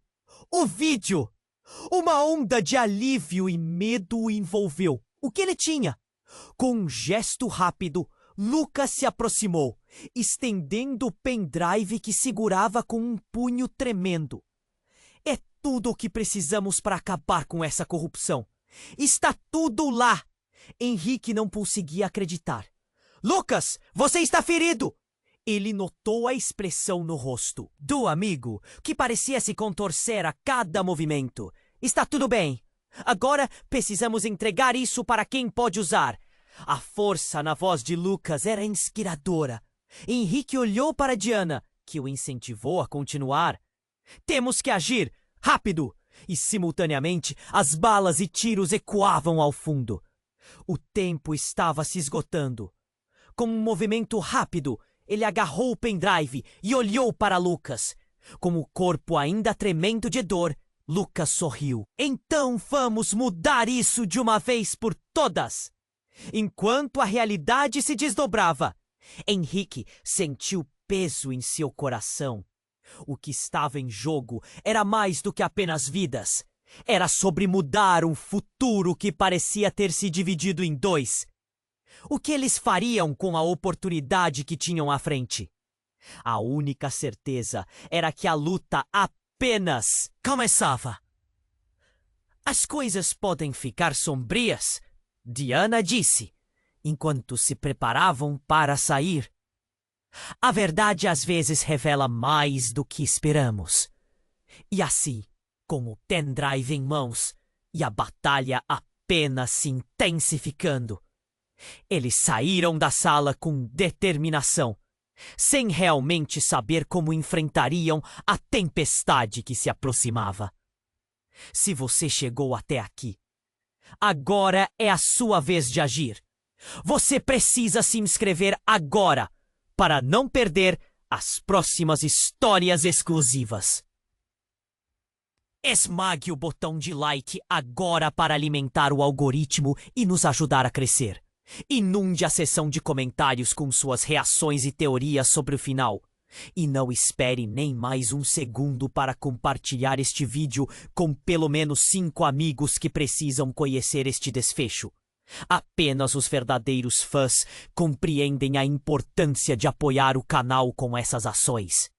O vídeo! Uma onda de alívio e medo o envolveu. O que ele tinha? Com um gesto rápido, Lucas se aproximou, estendendo o pendrive que segurava com um punho tremendo. É tudo o que precisamos para acabar com essa corrupção. Está tudo lá! Henrique não conseguia acreditar. Lucas, você está ferido! Ele notou a expressão no rosto do amigo, que parecia se contorcer a cada movimento. Está tudo bem. Agora precisamos entregar isso para quem pode usar. A força na voz de Lucas era inspiradora. Henrique olhou para Diana, que o incentivou a continuar. Temos que agir. Rápido! E simultaneamente as balas e tiros ecoavam ao fundo. O tempo estava se esgotando. Com um movimento rápido, ele agarrou o pendrive e olhou para Lucas. Com o corpo ainda tremendo de dor, Lucas sorriu. Então vamos mudar isso de uma vez por todas! Enquanto a realidade se desdobrava, Henrique sentiu peso em seu coração. O que estava em jogo era mais do que apenas vidas. Era sobre mudar um futuro que parecia ter se dividido em dois. O que eles fariam com a oportunidade que tinham à frente? A única certeza era que a luta apenas começava. As coisas podem ficar sombrias, Diana disse, enquanto se preparavam para sair. A verdade às vezes revela mais do que esperamos. E assim, com o pendrive em mãos e a batalha apenas se intensificando, eles saíram da sala com determinação, sem realmente saber como enfrentariam a tempestade que se aproximava. Se você chegou até aqui, agora é a sua vez de agir. Você precisa se inscrever agora para não perder as próximas histórias exclusivas. Esmague o botão de like agora para alimentar o algoritmo e nos ajudar a crescer. Inunde a seção de comentários com suas reações e teorias sobre o final. E não espere nem mais um segundo para compartilhar este vídeo com pelo menos 5 amigos que precisam conhecer este desfecho. Apenas os verdadeiros fãs compreendem a importância de apoiar o canal com essas ações.